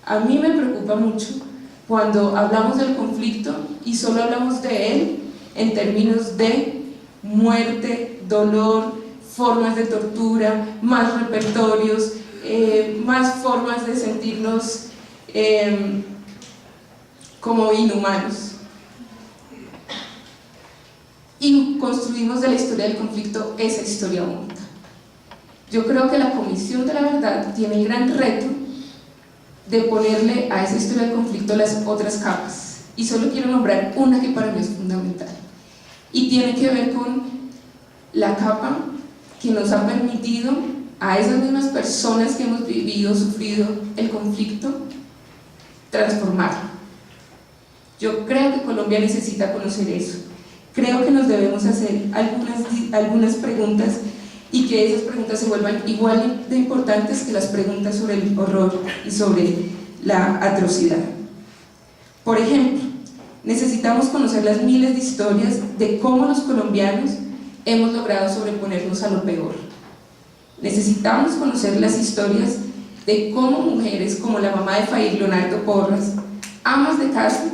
A mí me preocupa mucho cuando hablamos del conflicto y solo hablamos de él en términos de muerte, dolor, formas de tortura, más repertorios, más formas de sentirnos como inhumanos. Y construimos de la historia del conflicto esa historia única. Yo creo que la Comisión de la Verdad tiene el gran reto de ponerle a esa historia del conflicto las otras capas, y solo quiero nombrar una que para mí es fundamental, y tiene que ver con la capa que nos ha permitido a esas mismas personas que hemos vivido, sufrido el conflicto, transformarlo. Yo creo que Colombia necesita conocer eso. Creo que nos debemos hacer algunas preguntas y que esas preguntas se vuelvan igual de importantes que las preguntas sobre el horror y sobre la atrocidad. Por ejemplo, necesitamos conocer las miles de historias de cómo los colombianos hemos logrado sobreponernos a lo peor. Necesitamos conocer las historias de cómo mujeres como la mamá de Fair Leonardo Porras, amas de casa,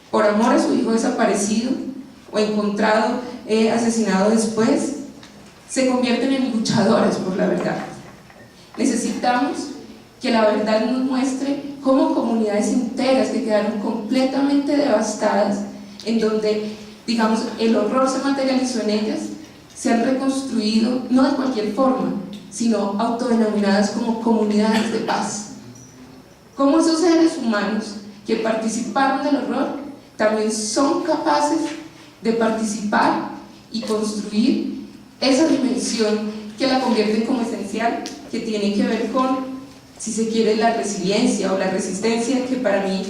por amor a su hijo desaparecido o encontrado asesinado después, se convierten en luchadoras por la verdad. Necesitamos que la verdad nos muestre cómo comunidades enteras que quedaron completamente devastadas, en donde, digamos, el horror se materializó en ellas, se han reconstruido no de cualquier forma, sino autodenominadas como comunidades de paz. Como esos seres humanos que participaron del horror también son capaces de participar y construir esa dimensión que la convierten como esencial, que tiene que ver con, si se quiere, la resiliencia o la resistencia, que para mí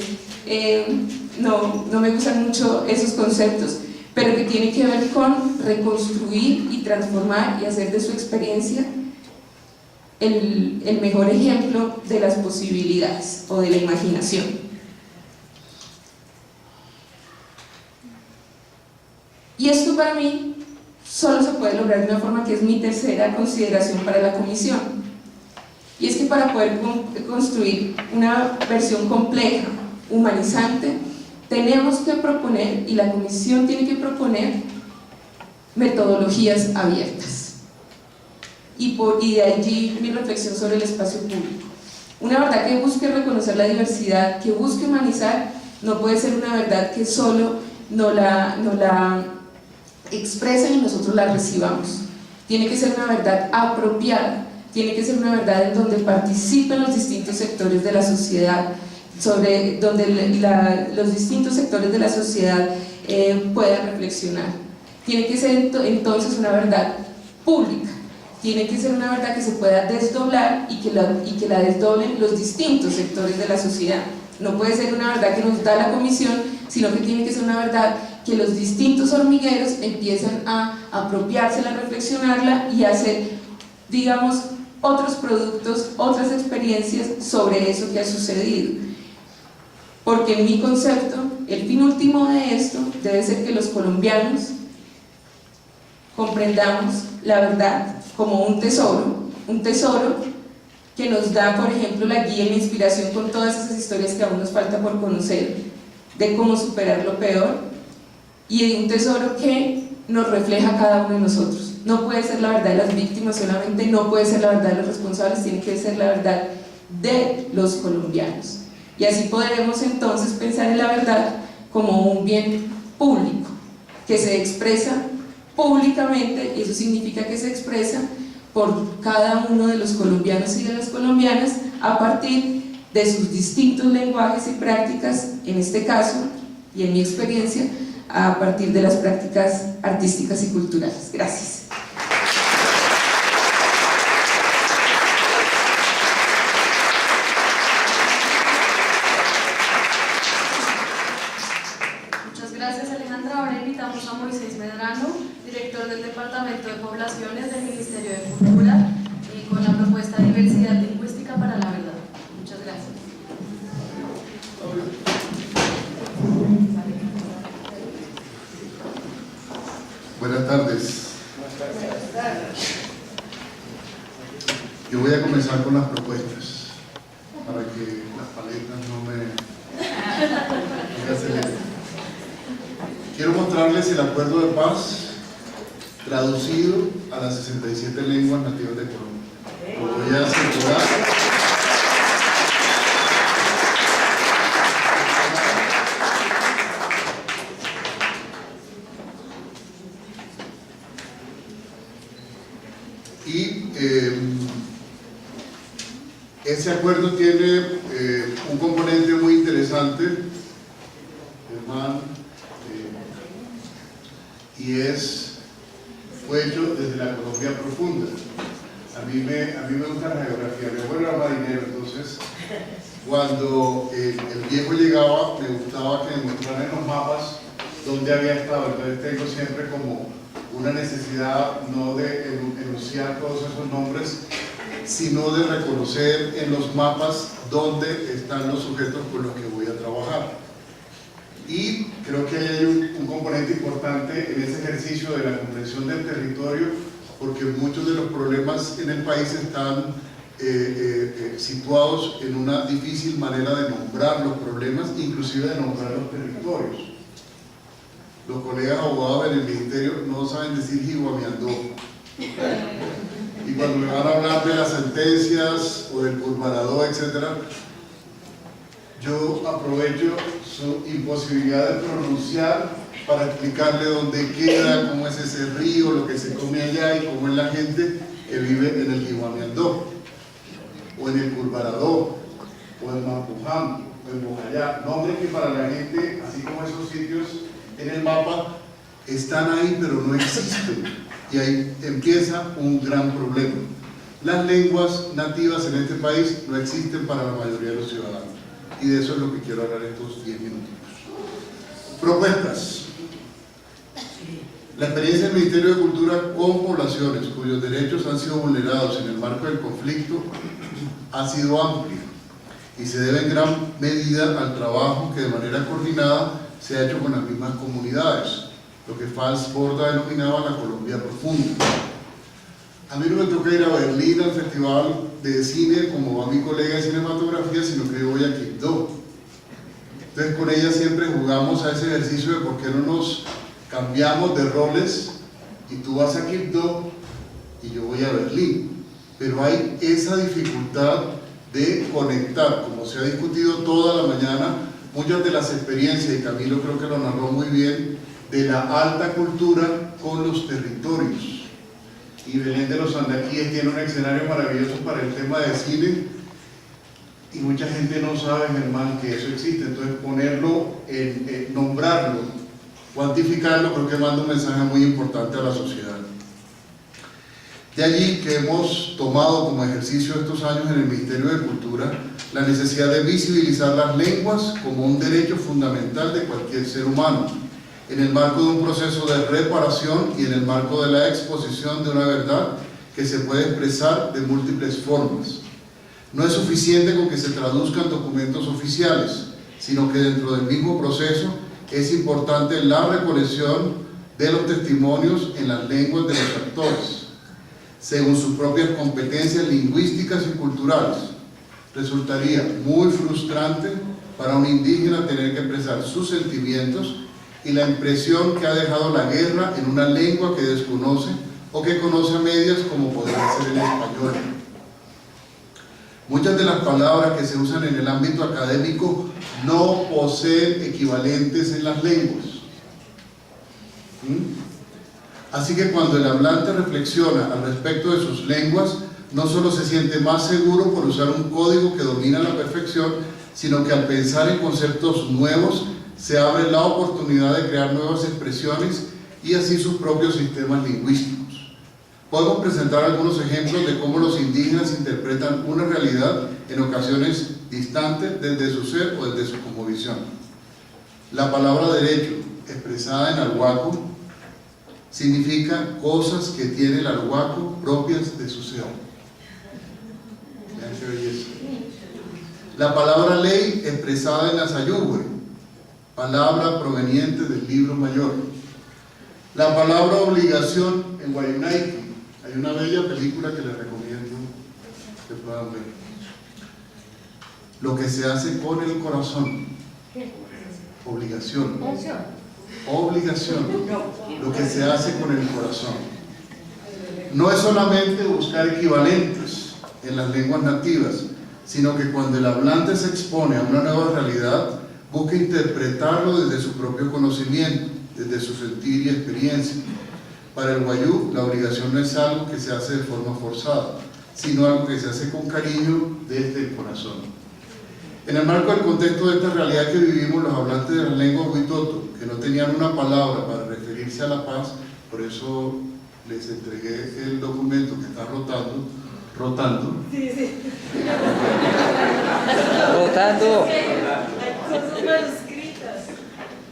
no me gustan mucho esos conceptos, pero que tiene que ver con reconstruir y transformar y hacer de su experiencia el mejor ejemplo de las posibilidades o de la imaginación. Y esto para mí solo se puede lograr de una forma que es mi tercera consideración para la comisión, y es que para poder construir una versión compleja, humanizante, tenemos que proponer, y la comisión tiene que proponer, metodologías abiertas. Y de allí mi reflexión sobre el espacio público. Una verdad que busque reconocer la diversidad, que busque humanizar, no puede ser una verdad que solo no la expresen y nosotros la recibamos. Tiene que ser una verdad apropiada, tiene que ser una verdad en donde participen los distintos sectores de la sociedad, donde los distintos sectores de la sociedad puedan reflexionar. Tiene que ser entonces una verdad pública, tiene que ser una verdad que se pueda desdoblar y que la desdoblen los distintos sectores de la sociedad. No puede ser una verdad que nos da la comisión, sino que tiene que ser una verdad que los distintos hormigueros empiezan a apropiársela, a reflexionarla y a hacer, digamos, otros productos, otras experiencias sobre eso que ha sucedido. Porque en mi concepto, el fin último de esto debe ser que los colombianos comprendamos la verdad como un tesoro que nos da, por ejemplo, la guía y la inspiración con todas esas historias que aún nos falta por conocer, de cómo superar lo peor, y un tesoro que nos refleja a cada uno de nosotros. No puede ser la verdad de las víctimas solamente, no puede ser la verdad de los responsables, tiene que ser la verdad de los colombianos. Y así podremos entonces pensar en la verdad como un bien público, que se expresa públicamente, y eso significa que se expresa por cada uno de los colombianos y de las colombianas a partir de sus distintos lenguajes y prácticas, en este caso, y en mi experiencia, a partir de las prácticas artísticas y culturales. Gracias. Muchas gracias, Alejandra. Ahora invitamos a Moisés Medrano, director del Departamento de Poblaciones del Ministerio de Cultura, con la propuesta Diversidad Lingüística para la Verdad. Muchas gracias. Buenas tardes. Yo voy a comenzar con las propuestas para que las paletas no me aceleren. Quiero mostrarles el acuerdo de paz traducido a las 67 lenguas nativas de Colombia. Lo voy a censurar. Y ese acuerdo tiene un componente muy interesante, Germán, y fue hecho desde la Colombia profunda. A mí me gusta la geografía, mi abuelo era marinero, entonces cuando el viejo llegaba me gustaba que me mostraran en los mapas dónde había estado, entonces tengo siempre como una necesidad no de enunciar todos esos nombres, sino de reconocer en los mapas dónde están los sujetos con los que voy a trabajar. Y creo que hay un componente importante en ese ejercicio de la comprensión del territorio, porque muchos de los problemas en el país están situados en una difícil manera de nombrar los problemas, inclusive de nombrar los territorios. Los colegas abogados en el ministerio no saben decir Jiguamiandó. Y cuando me van a hablar de las sentencias o del Pulmaradó, etc., yo aprovecho su imposibilidad de pronunciar para explicarle dónde queda, cómo es ese río, lo que se come allá y cómo es la gente que vive en el Guihuamiandó, o en el Curvaradó, o en Mampuján, o en Bojayá. Nombres que para la gente, así como esos sitios en el mapa, están ahí pero no existen. Y ahí empieza un gran problema. Las lenguas nativas en este país no existen para la mayoría de los ciudadanos. Y de eso es lo que quiero hablar estos 10 minutos. Propuestas. La experiencia del Ministerio de Cultura con poblaciones cuyos derechos han sido vulnerados en el marco del conflicto ha sido amplia y se debe en gran medida al trabajo que de manera coordinada se ha hecho con las mismas comunidades, lo que Fals Borda denominaba la Colombia profunda. A mí no me toca ir a Berlín al festival de cine como va mi colega de cinematografía, sino que yo voy a Quibdó. Entonces con ella siempre jugamos a ese ejercicio de por qué no nos cambiamos de roles y tú vas a Quibdó y yo voy a Berlín. Pero hay esa dificultad de conectar, como se ha discutido toda la mañana, muchas de las experiencias, y Camilo creo que lo narró muy bien, de la alta cultura con los territorios. Y Belén de los Andaquíes tiene un escenario maravilloso para el tema de cine, y mucha gente no sabe, Germán, que eso existe. Entonces ponerlo, nombrarlo, cuantificarlo, creo que manda un mensaje muy importante a la sociedad. De allí que hemos tomado como ejercicio estos años en el Ministerio de Cultura la necesidad de visibilizar las lenguas como un derecho fundamental de cualquier ser humano, en el marco de un proceso de reparación y en el marco de la exposición de una verdad que se puede expresar de múltiples formas. No es suficiente con que se traduzcan documentos oficiales, sino que dentro del mismo proceso es importante la recolección de los testimonios en las lenguas de los actores, según sus propias competencias lingüísticas y culturales. Resultaría muy frustrante para un indígena tener que expresar sus sentimientos y la impresión que ha dejado la guerra en una lengua que desconoce o que conoce a medias, como podría ser el español. Muchas de las palabras que se usan en el ámbito académico no poseen equivalentes en las lenguas. Así que cuando el hablante reflexiona al respecto de sus lenguas, no solo se siente más seguro por usar un código que domina a la perfección, sino que al pensar en conceptos nuevos, se abre la oportunidad de crear nuevas expresiones y así sus propios sistemas lingüísticos. Podemos presentar algunos ejemplos de cómo los indígenas interpretan una realidad en ocasiones distantes desde su ser o desde su cosmovisión. La palabra derecho, expresada en arhuaco, significa cosas que tiene el arhuaco propias de su ser. Vean qué belleza. La palabra ley, expresada en Azayúhue, palabra proveniente del libro mayor. La palabra obligación en Guayunaiki. Hay una bella película que les recomiendo que puedan ver. Lo que se hace con el corazón. Obligación. Obligación. Lo que se hace con el corazón. No es solamente buscar equivalentes en las lenguas nativas, sino que cuando el hablante se expone a una nueva realidad, busca interpretarlo desde su propio conocimiento, desde su sentir y experiencia. Para el guayú, la obligación no es algo que se hace de forma forzada, sino algo que se hace con cariño desde el corazón. En el marco del contexto de esta realidad que vivimos, los hablantes de las lenguas huitoto, que no tenían una palabra para referirse a la paz, por eso les entregué el documento que está rotando. Sí, sí. Rotando. Cosas manuscritas.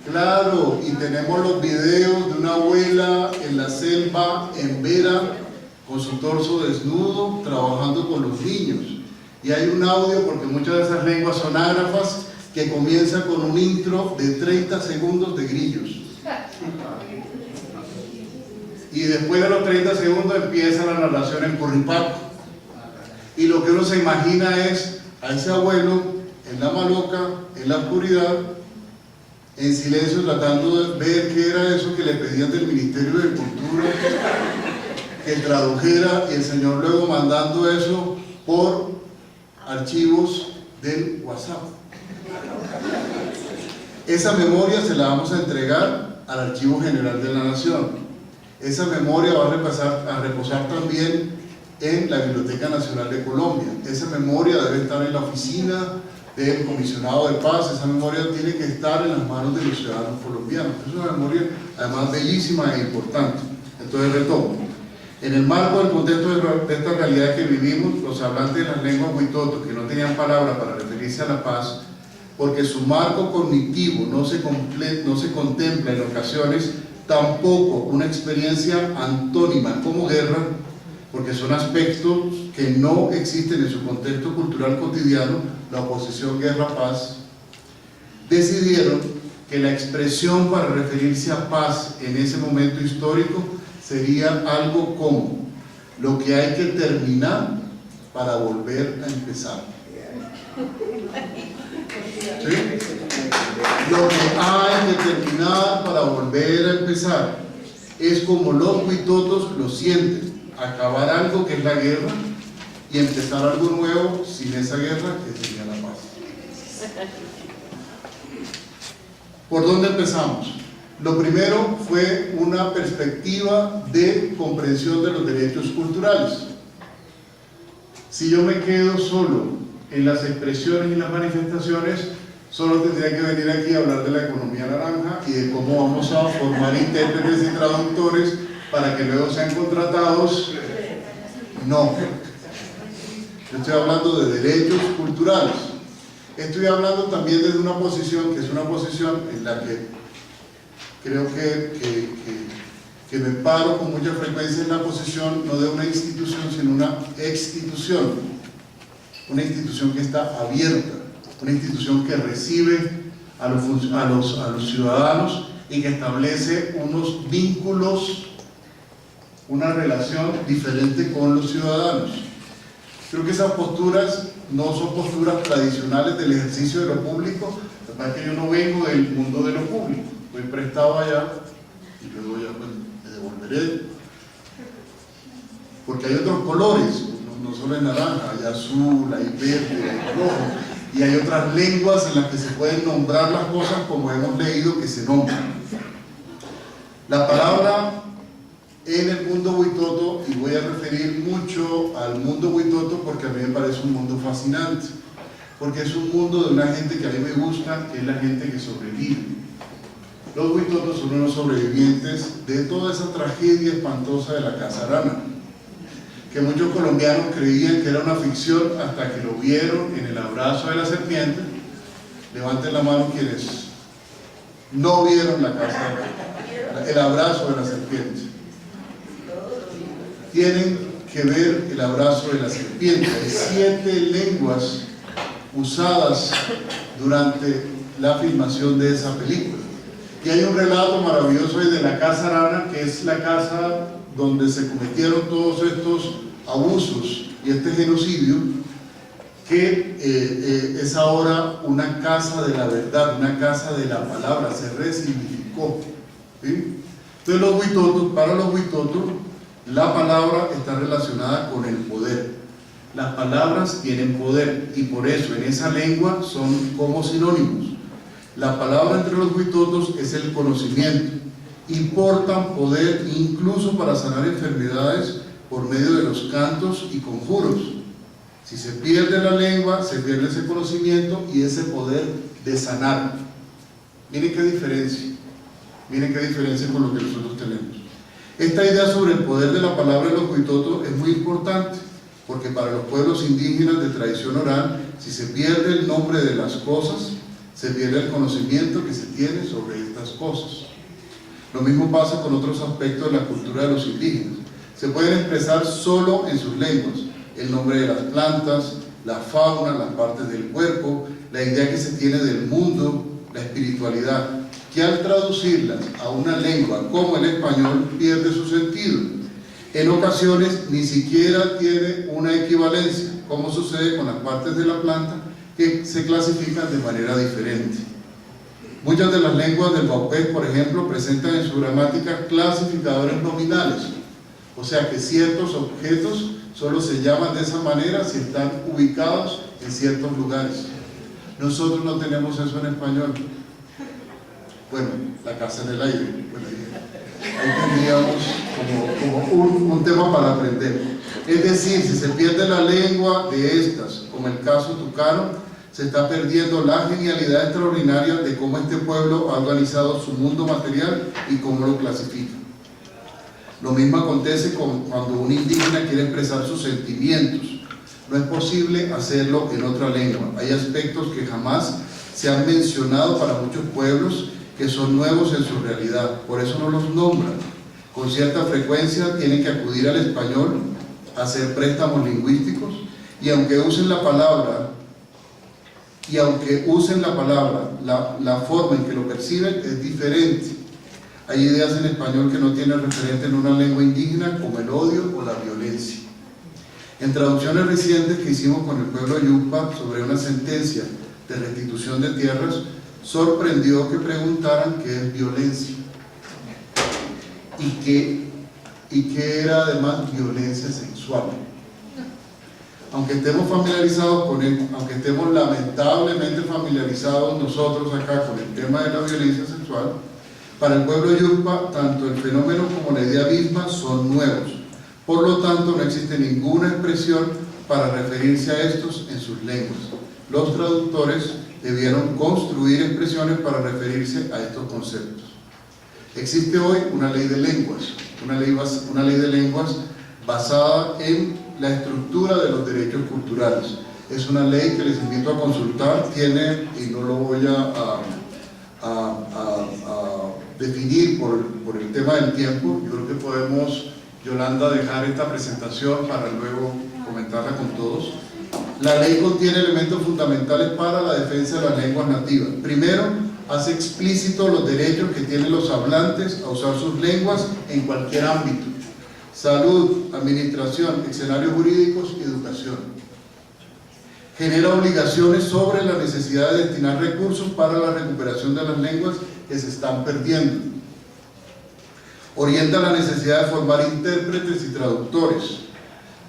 Claro, y tenemos los videos de una abuela en la selva, en Vera, con su torso desnudo, trabajando con los niños. Y hay un audio, porque muchas de esas lenguas son ágrafas, que comienza con un intro de 30 segundos de grillos. Y después de los 30 segundos empieza la narración en curripaco. Y lo que uno se imagina es a ese abuelo en la maloca, en la oscuridad, en silencio, tratando de ver qué era eso que le pedían del Ministerio de Cultura, que tradujera, y el señor luego mandando eso por archivos del WhatsApp. Esa memoria se la vamos a entregar al Archivo General de la Nación. Esa memoria va a reposar también en la Biblioteca Nacional de Colombia. Esa memoria debe estar en la oficina del Comisionado de Paz. Esa memoria tiene que estar en las manos de los ciudadanos colombianos. Es una memoria además bellísima e importante. Entonces retomo. En el marco del contexto de esta realidad que vivimos, los hablantes de las lenguas huitotos que no tenían palabra para referirse a la paz, porque su marco cognitivo no se contempla en ocasiones tampoco una experiencia antónima como guerra, porque son aspectos que no existen en su contexto cultural cotidiano, la oposición guerra-paz, decidieron que la expresión para referirse a paz en ese momento histórico sería algo como lo que hay que terminar para volver a empezar. ¿Sí? Lo que hay que terminar para volver a empezar es como los huitotos lo sienten: acabar algo que es la guerra y empezar algo nuevo sin esa guerra, que sería la paz. ¿Por dónde empezamos? Lo primero fue una perspectiva de comprensión de los derechos culturales. Si yo me quedo solo en las expresiones y las manifestaciones, solo tendría que venir aquí a hablar de la economía naranja y de cómo vamos a formar intérpretes y traductores para que luego sean contratados. No. Yo estoy hablando de derechos culturales. Estoy hablando también desde una posición que es una posición en la que creo que me paro con mucha frecuencia en la posición no de una institución, sino una institución. Una institución que está abierta, una institución que recibe a los ciudadanos y que establece unos vínculos, una relación diferente con los ciudadanos. Creo que esas posturas no son posturas tradicionales del ejercicio de lo público. La verdad es que yo no vengo del mundo de lo público, estoy prestado allá y luego ya me devolveré, porque hay otros colores, no solo hay naranja, hay azul, hay verde, hay rojo, y hay otras lenguas en las que se pueden nombrar las cosas como hemos leído que se nombran. La palabra en el mundo huitoto, y voy a referir mucho al mundo huitoto porque a mí me parece un mundo fascinante, porque es un mundo de una gente que a mí me gusta, que es la gente que sobrevive. Los huitotos son unos sobrevivientes de toda esa tragedia espantosa de la Casa Arana, que muchos colombianos creían que era una ficción hasta que lo vieron en El abrazo de la serpiente. Levanten la mano quienes no vieron El abrazo de la serpiente. Tienen que ver El abrazo de la serpiente. Hay 7 lenguas usadas durante la filmación de esa película. Y hay un relato maravilloso ahí de la Casa Arana, que es la casa donde se cometieron todos estos abusos y este genocidio, que es ahora una casa de la verdad, una casa de la palabra, se resignificó. ¿Sí? Entonces los huitotos, para los huitotos, la palabra está relacionada con el poder. Las palabras tienen poder y por eso en esa lengua son como sinónimos. La palabra entre los huitotos es el conocimiento y portan poder incluso para sanar enfermedades por medio de los cantos y conjuros. Si se pierde la lengua, se pierde ese conocimiento y ese poder de sanar. Miren qué diferencia con lo que nosotros tenemos. Esta idea sobre el poder de la palabra de los huitotos es muy importante, porque para los pueblos indígenas de tradición oral, si se pierde el nombre de las cosas, se pierde el conocimiento que se tiene sobre estas cosas. Lo mismo pasa con otros aspectos de la cultura de los indígenas. Se pueden expresar solo en sus lenguas: el nombre de las plantas, la fauna, las partes del cuerpo, la idea que se tiene del mundo, la espiritualidad, que al traducirlas a una lengua como el español pierde su sentido. En ocasiones ni siquiera tiene una equivalencia, como sucede con las partes de la planta que se clasifican de manera diferente. Muchas de las lenguas del Baupés, por ejemplo, presentan en su gramática clasificadores nominales, o sea que ciertos objetos solo se llaman de esa manera si están ubicados en ciertos lugares. Nosotros no tenemos eso en español. Bueno, la casa en el aire. Bueno, ahí tendríamos como un tema para aprender. Es decir, si se pierde la lengua de estas, como el caso tucano, se está perdiendo la genialidad extraordinaria de cómo este pueblo ha organizado su mundo material y cómo lo clasifica. Lo mismo acontece cuando un indígena quiere expresar sus sentimientos. No es posible hacerlo en otra lengua. Hay aspectos que jamás se han mencionado para muchos pueblos que son nuevos en su realidad. Por eso no los nombran. Con cierta frecuencia tienen que acudir al español a hacer préstamos lingüísticos y aunque usen la palabra, la forma en que lo perciben es diferente. Hay ideas en español que no tienen referente en una lengua indígena, como el odio o la violencia. En traducciones recientes que hicimos con el pueblo Yupa sobre una sentencia de restitución de tierras, sorprendió que preguntaran qué es violencia y qué era además violencia sexual. Aunque estemos familiarizados con él, aunque estemos lamentablemente familiarizados nosotros acá con el tema de la violencia sexual, para el pueblo Yupa, tanto el fenómeno como la idea misma son nuevos. Por lo tanto, no existe ninguna expresión para referirse a estos en sus lenguas. Los traductores debieron construir expresiones para referirse a estos conceptos. Existe hoy una ley de lenguas, una ley de lenguas basada en la estructura de los derechos culturales. Es una ley que les invito a consultar, tiene, y no lo voy a definir por el tema del tiempo. Yo creo que podemos, Yolanda, dejar esta presentación para luego comentarla con todos. La ley contiene elementos fundamentales para la defensa de las lenguas nativas. Primero, hace explícito los derechos que tienen los hablantes a usar sus lenguas en cualquier ámbito: salud, administración, escenarios jurídicos y educación. Genera obligaciones sobre la necesidad de destinar recursos para la recuperación de las lenguas que se están perdiendo. Orienta la necesidad de formar intérpretes y traductores.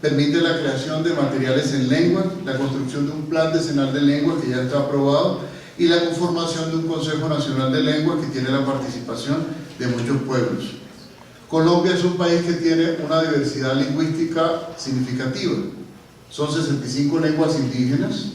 Permite la creación de materiales en lengua, la construcción de un plan decenal de lengua que ya está aprobado y la conformación de un Consejo Nacional de Lengua que tiene la participación de muchos pueblos. Colombia es un país que tiene una diversidad lingüística significativa. Son 65 lenguas indígenas,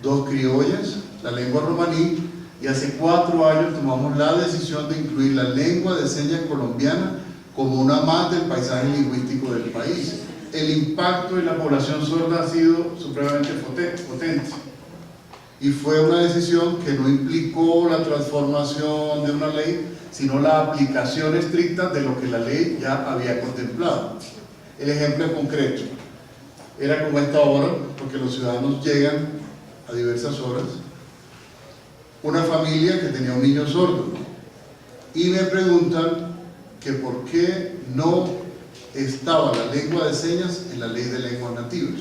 2 criollas, la lengua romaní, y hace 4 años tomamos la decisión de incluir la lengua de señas colombiana como una más del paisaje lingüístico del país. El impacto en la población sorda ha sido supremamente potente y fue una decisión que no implicó la transformación de una ley, sino la aplicación estricta de lo que la ley ya había contemplado. El ejemplo es concreto. Era como esta hora, porque los ciudadanos llegan a diversas horas, una familia que tenía un niño sordo y me preguntan que por qué no estaba la lengua de señas en la ley de lenguas nativas.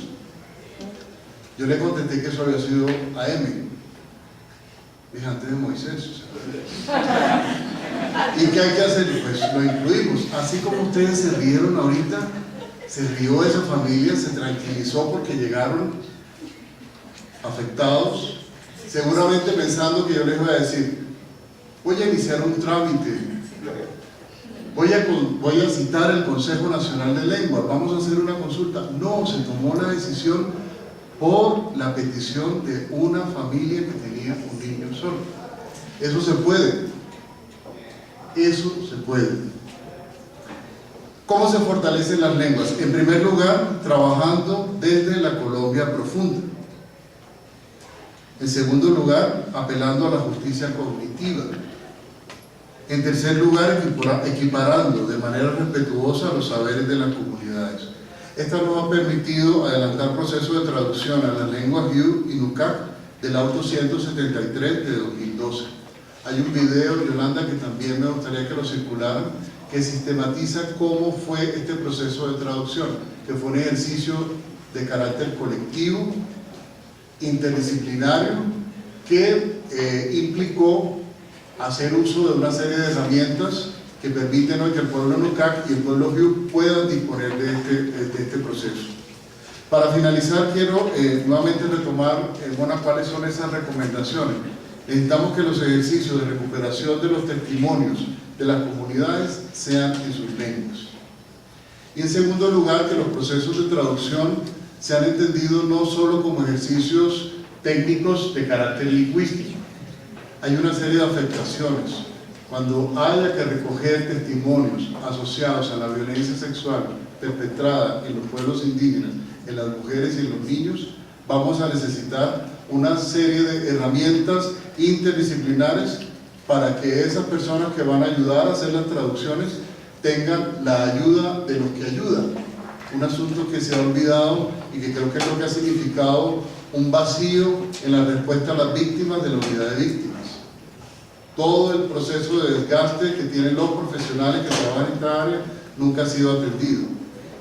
Yo le contesté que eso había sido AM, dije antes de Moisés. ¿Y qué hay que hacer? Pues lo incluimos. Así como ustedes se rieron ahorita, se rió esa familia, se tranquilizó porque llegaron afectados, seguramente pensando que yo les voy a decir: voy a iniciar un trámite, voy a citar el Consejo Nacional de Lengua, vamos a hacer una consulta. No, se tomó la decisión por la petición de una familia que tenía un niño sordo. Eso se puede. Eso se puede. ¿Cómo se fortalecen las lenguas? En primer lugar, trabajando desde la Colombia profunda. En segundo lugar, apelando a la justicia cognitiva. En tercer lugar, equiparando de manera respetuosa los saberes de las comunidades. Esto nos ha permitido adelantar procesos de traducción a las lenguas Yu y Nucac del auto 173 de 2012. Hay un video, Yolanda, que también me gustaría que lo circularan, que sistematiza cómo fue este proceso de traducción, que fue un ejercicio de carácter colectivo, interdisciplinario, que implicó hacer uso de una serie de herramientas que permiten hoy que el pueblo Nucac y el pueblo Yu puedan disponer de este proceso. Para finalizar, quiero nuevamente retomar cuáles son esas recomendaciones. Necesitamos que los ejercicios de recuperación de los testimonios de las comunidades sean en sus lenguas. Y en segundo lugar, que los procesos de traducción sean entendidos no solo como ejercicios técnicos de carácter lingüístico. Hay una serie de afectaciones. Cuando haya que recoger testimonios asociados a la violencia sexual perpetrada en los pueblos indígenas, en las mujeres y en los niños, vamos a necesitar una serie de herramientas interdisciplinares para que esas personas que van a ayudar a hacer las traducciones tengan la ayuda de los que ayudan. Un asunto que se ha olvidado y que creo que es lo que ha significado un vacío en la respuesta a las víctimas de la unidad de víctimas. Todo el proceso de desgaste que tienen los profesionales que trabajan en esta área nunca ha sido atendido.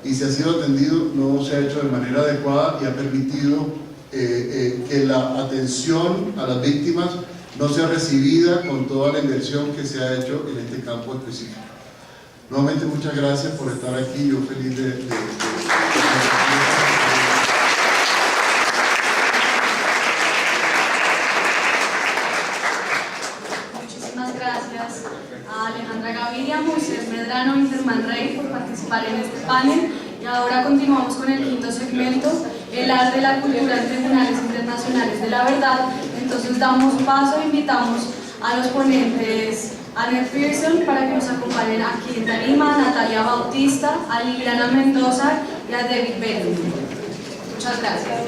Y si ha sido atendido, no se ha hecho de manera adecuada y ha permitido que la atención a las víctimas no sea recibida con toda la inversión que se ha hecho en este campo específico. Nuevamente, muchas gracias por estar aquí. Yo feliz de Muchísimas gracias a Alejandra Gaviria, Moisés Medrano y Germán Rey por participar en este panel. Y ahora continuamos con el quinto segmento, el arte de la cultura en tribunales internacionales de la verdad. Entonces damos paso e invitamos a los ponentes Anne Pearson para que nos acompañen aquí en tarima, a Natalia Bautista, a Liliana Mendoza y a David Bellamy. Muchas gracias.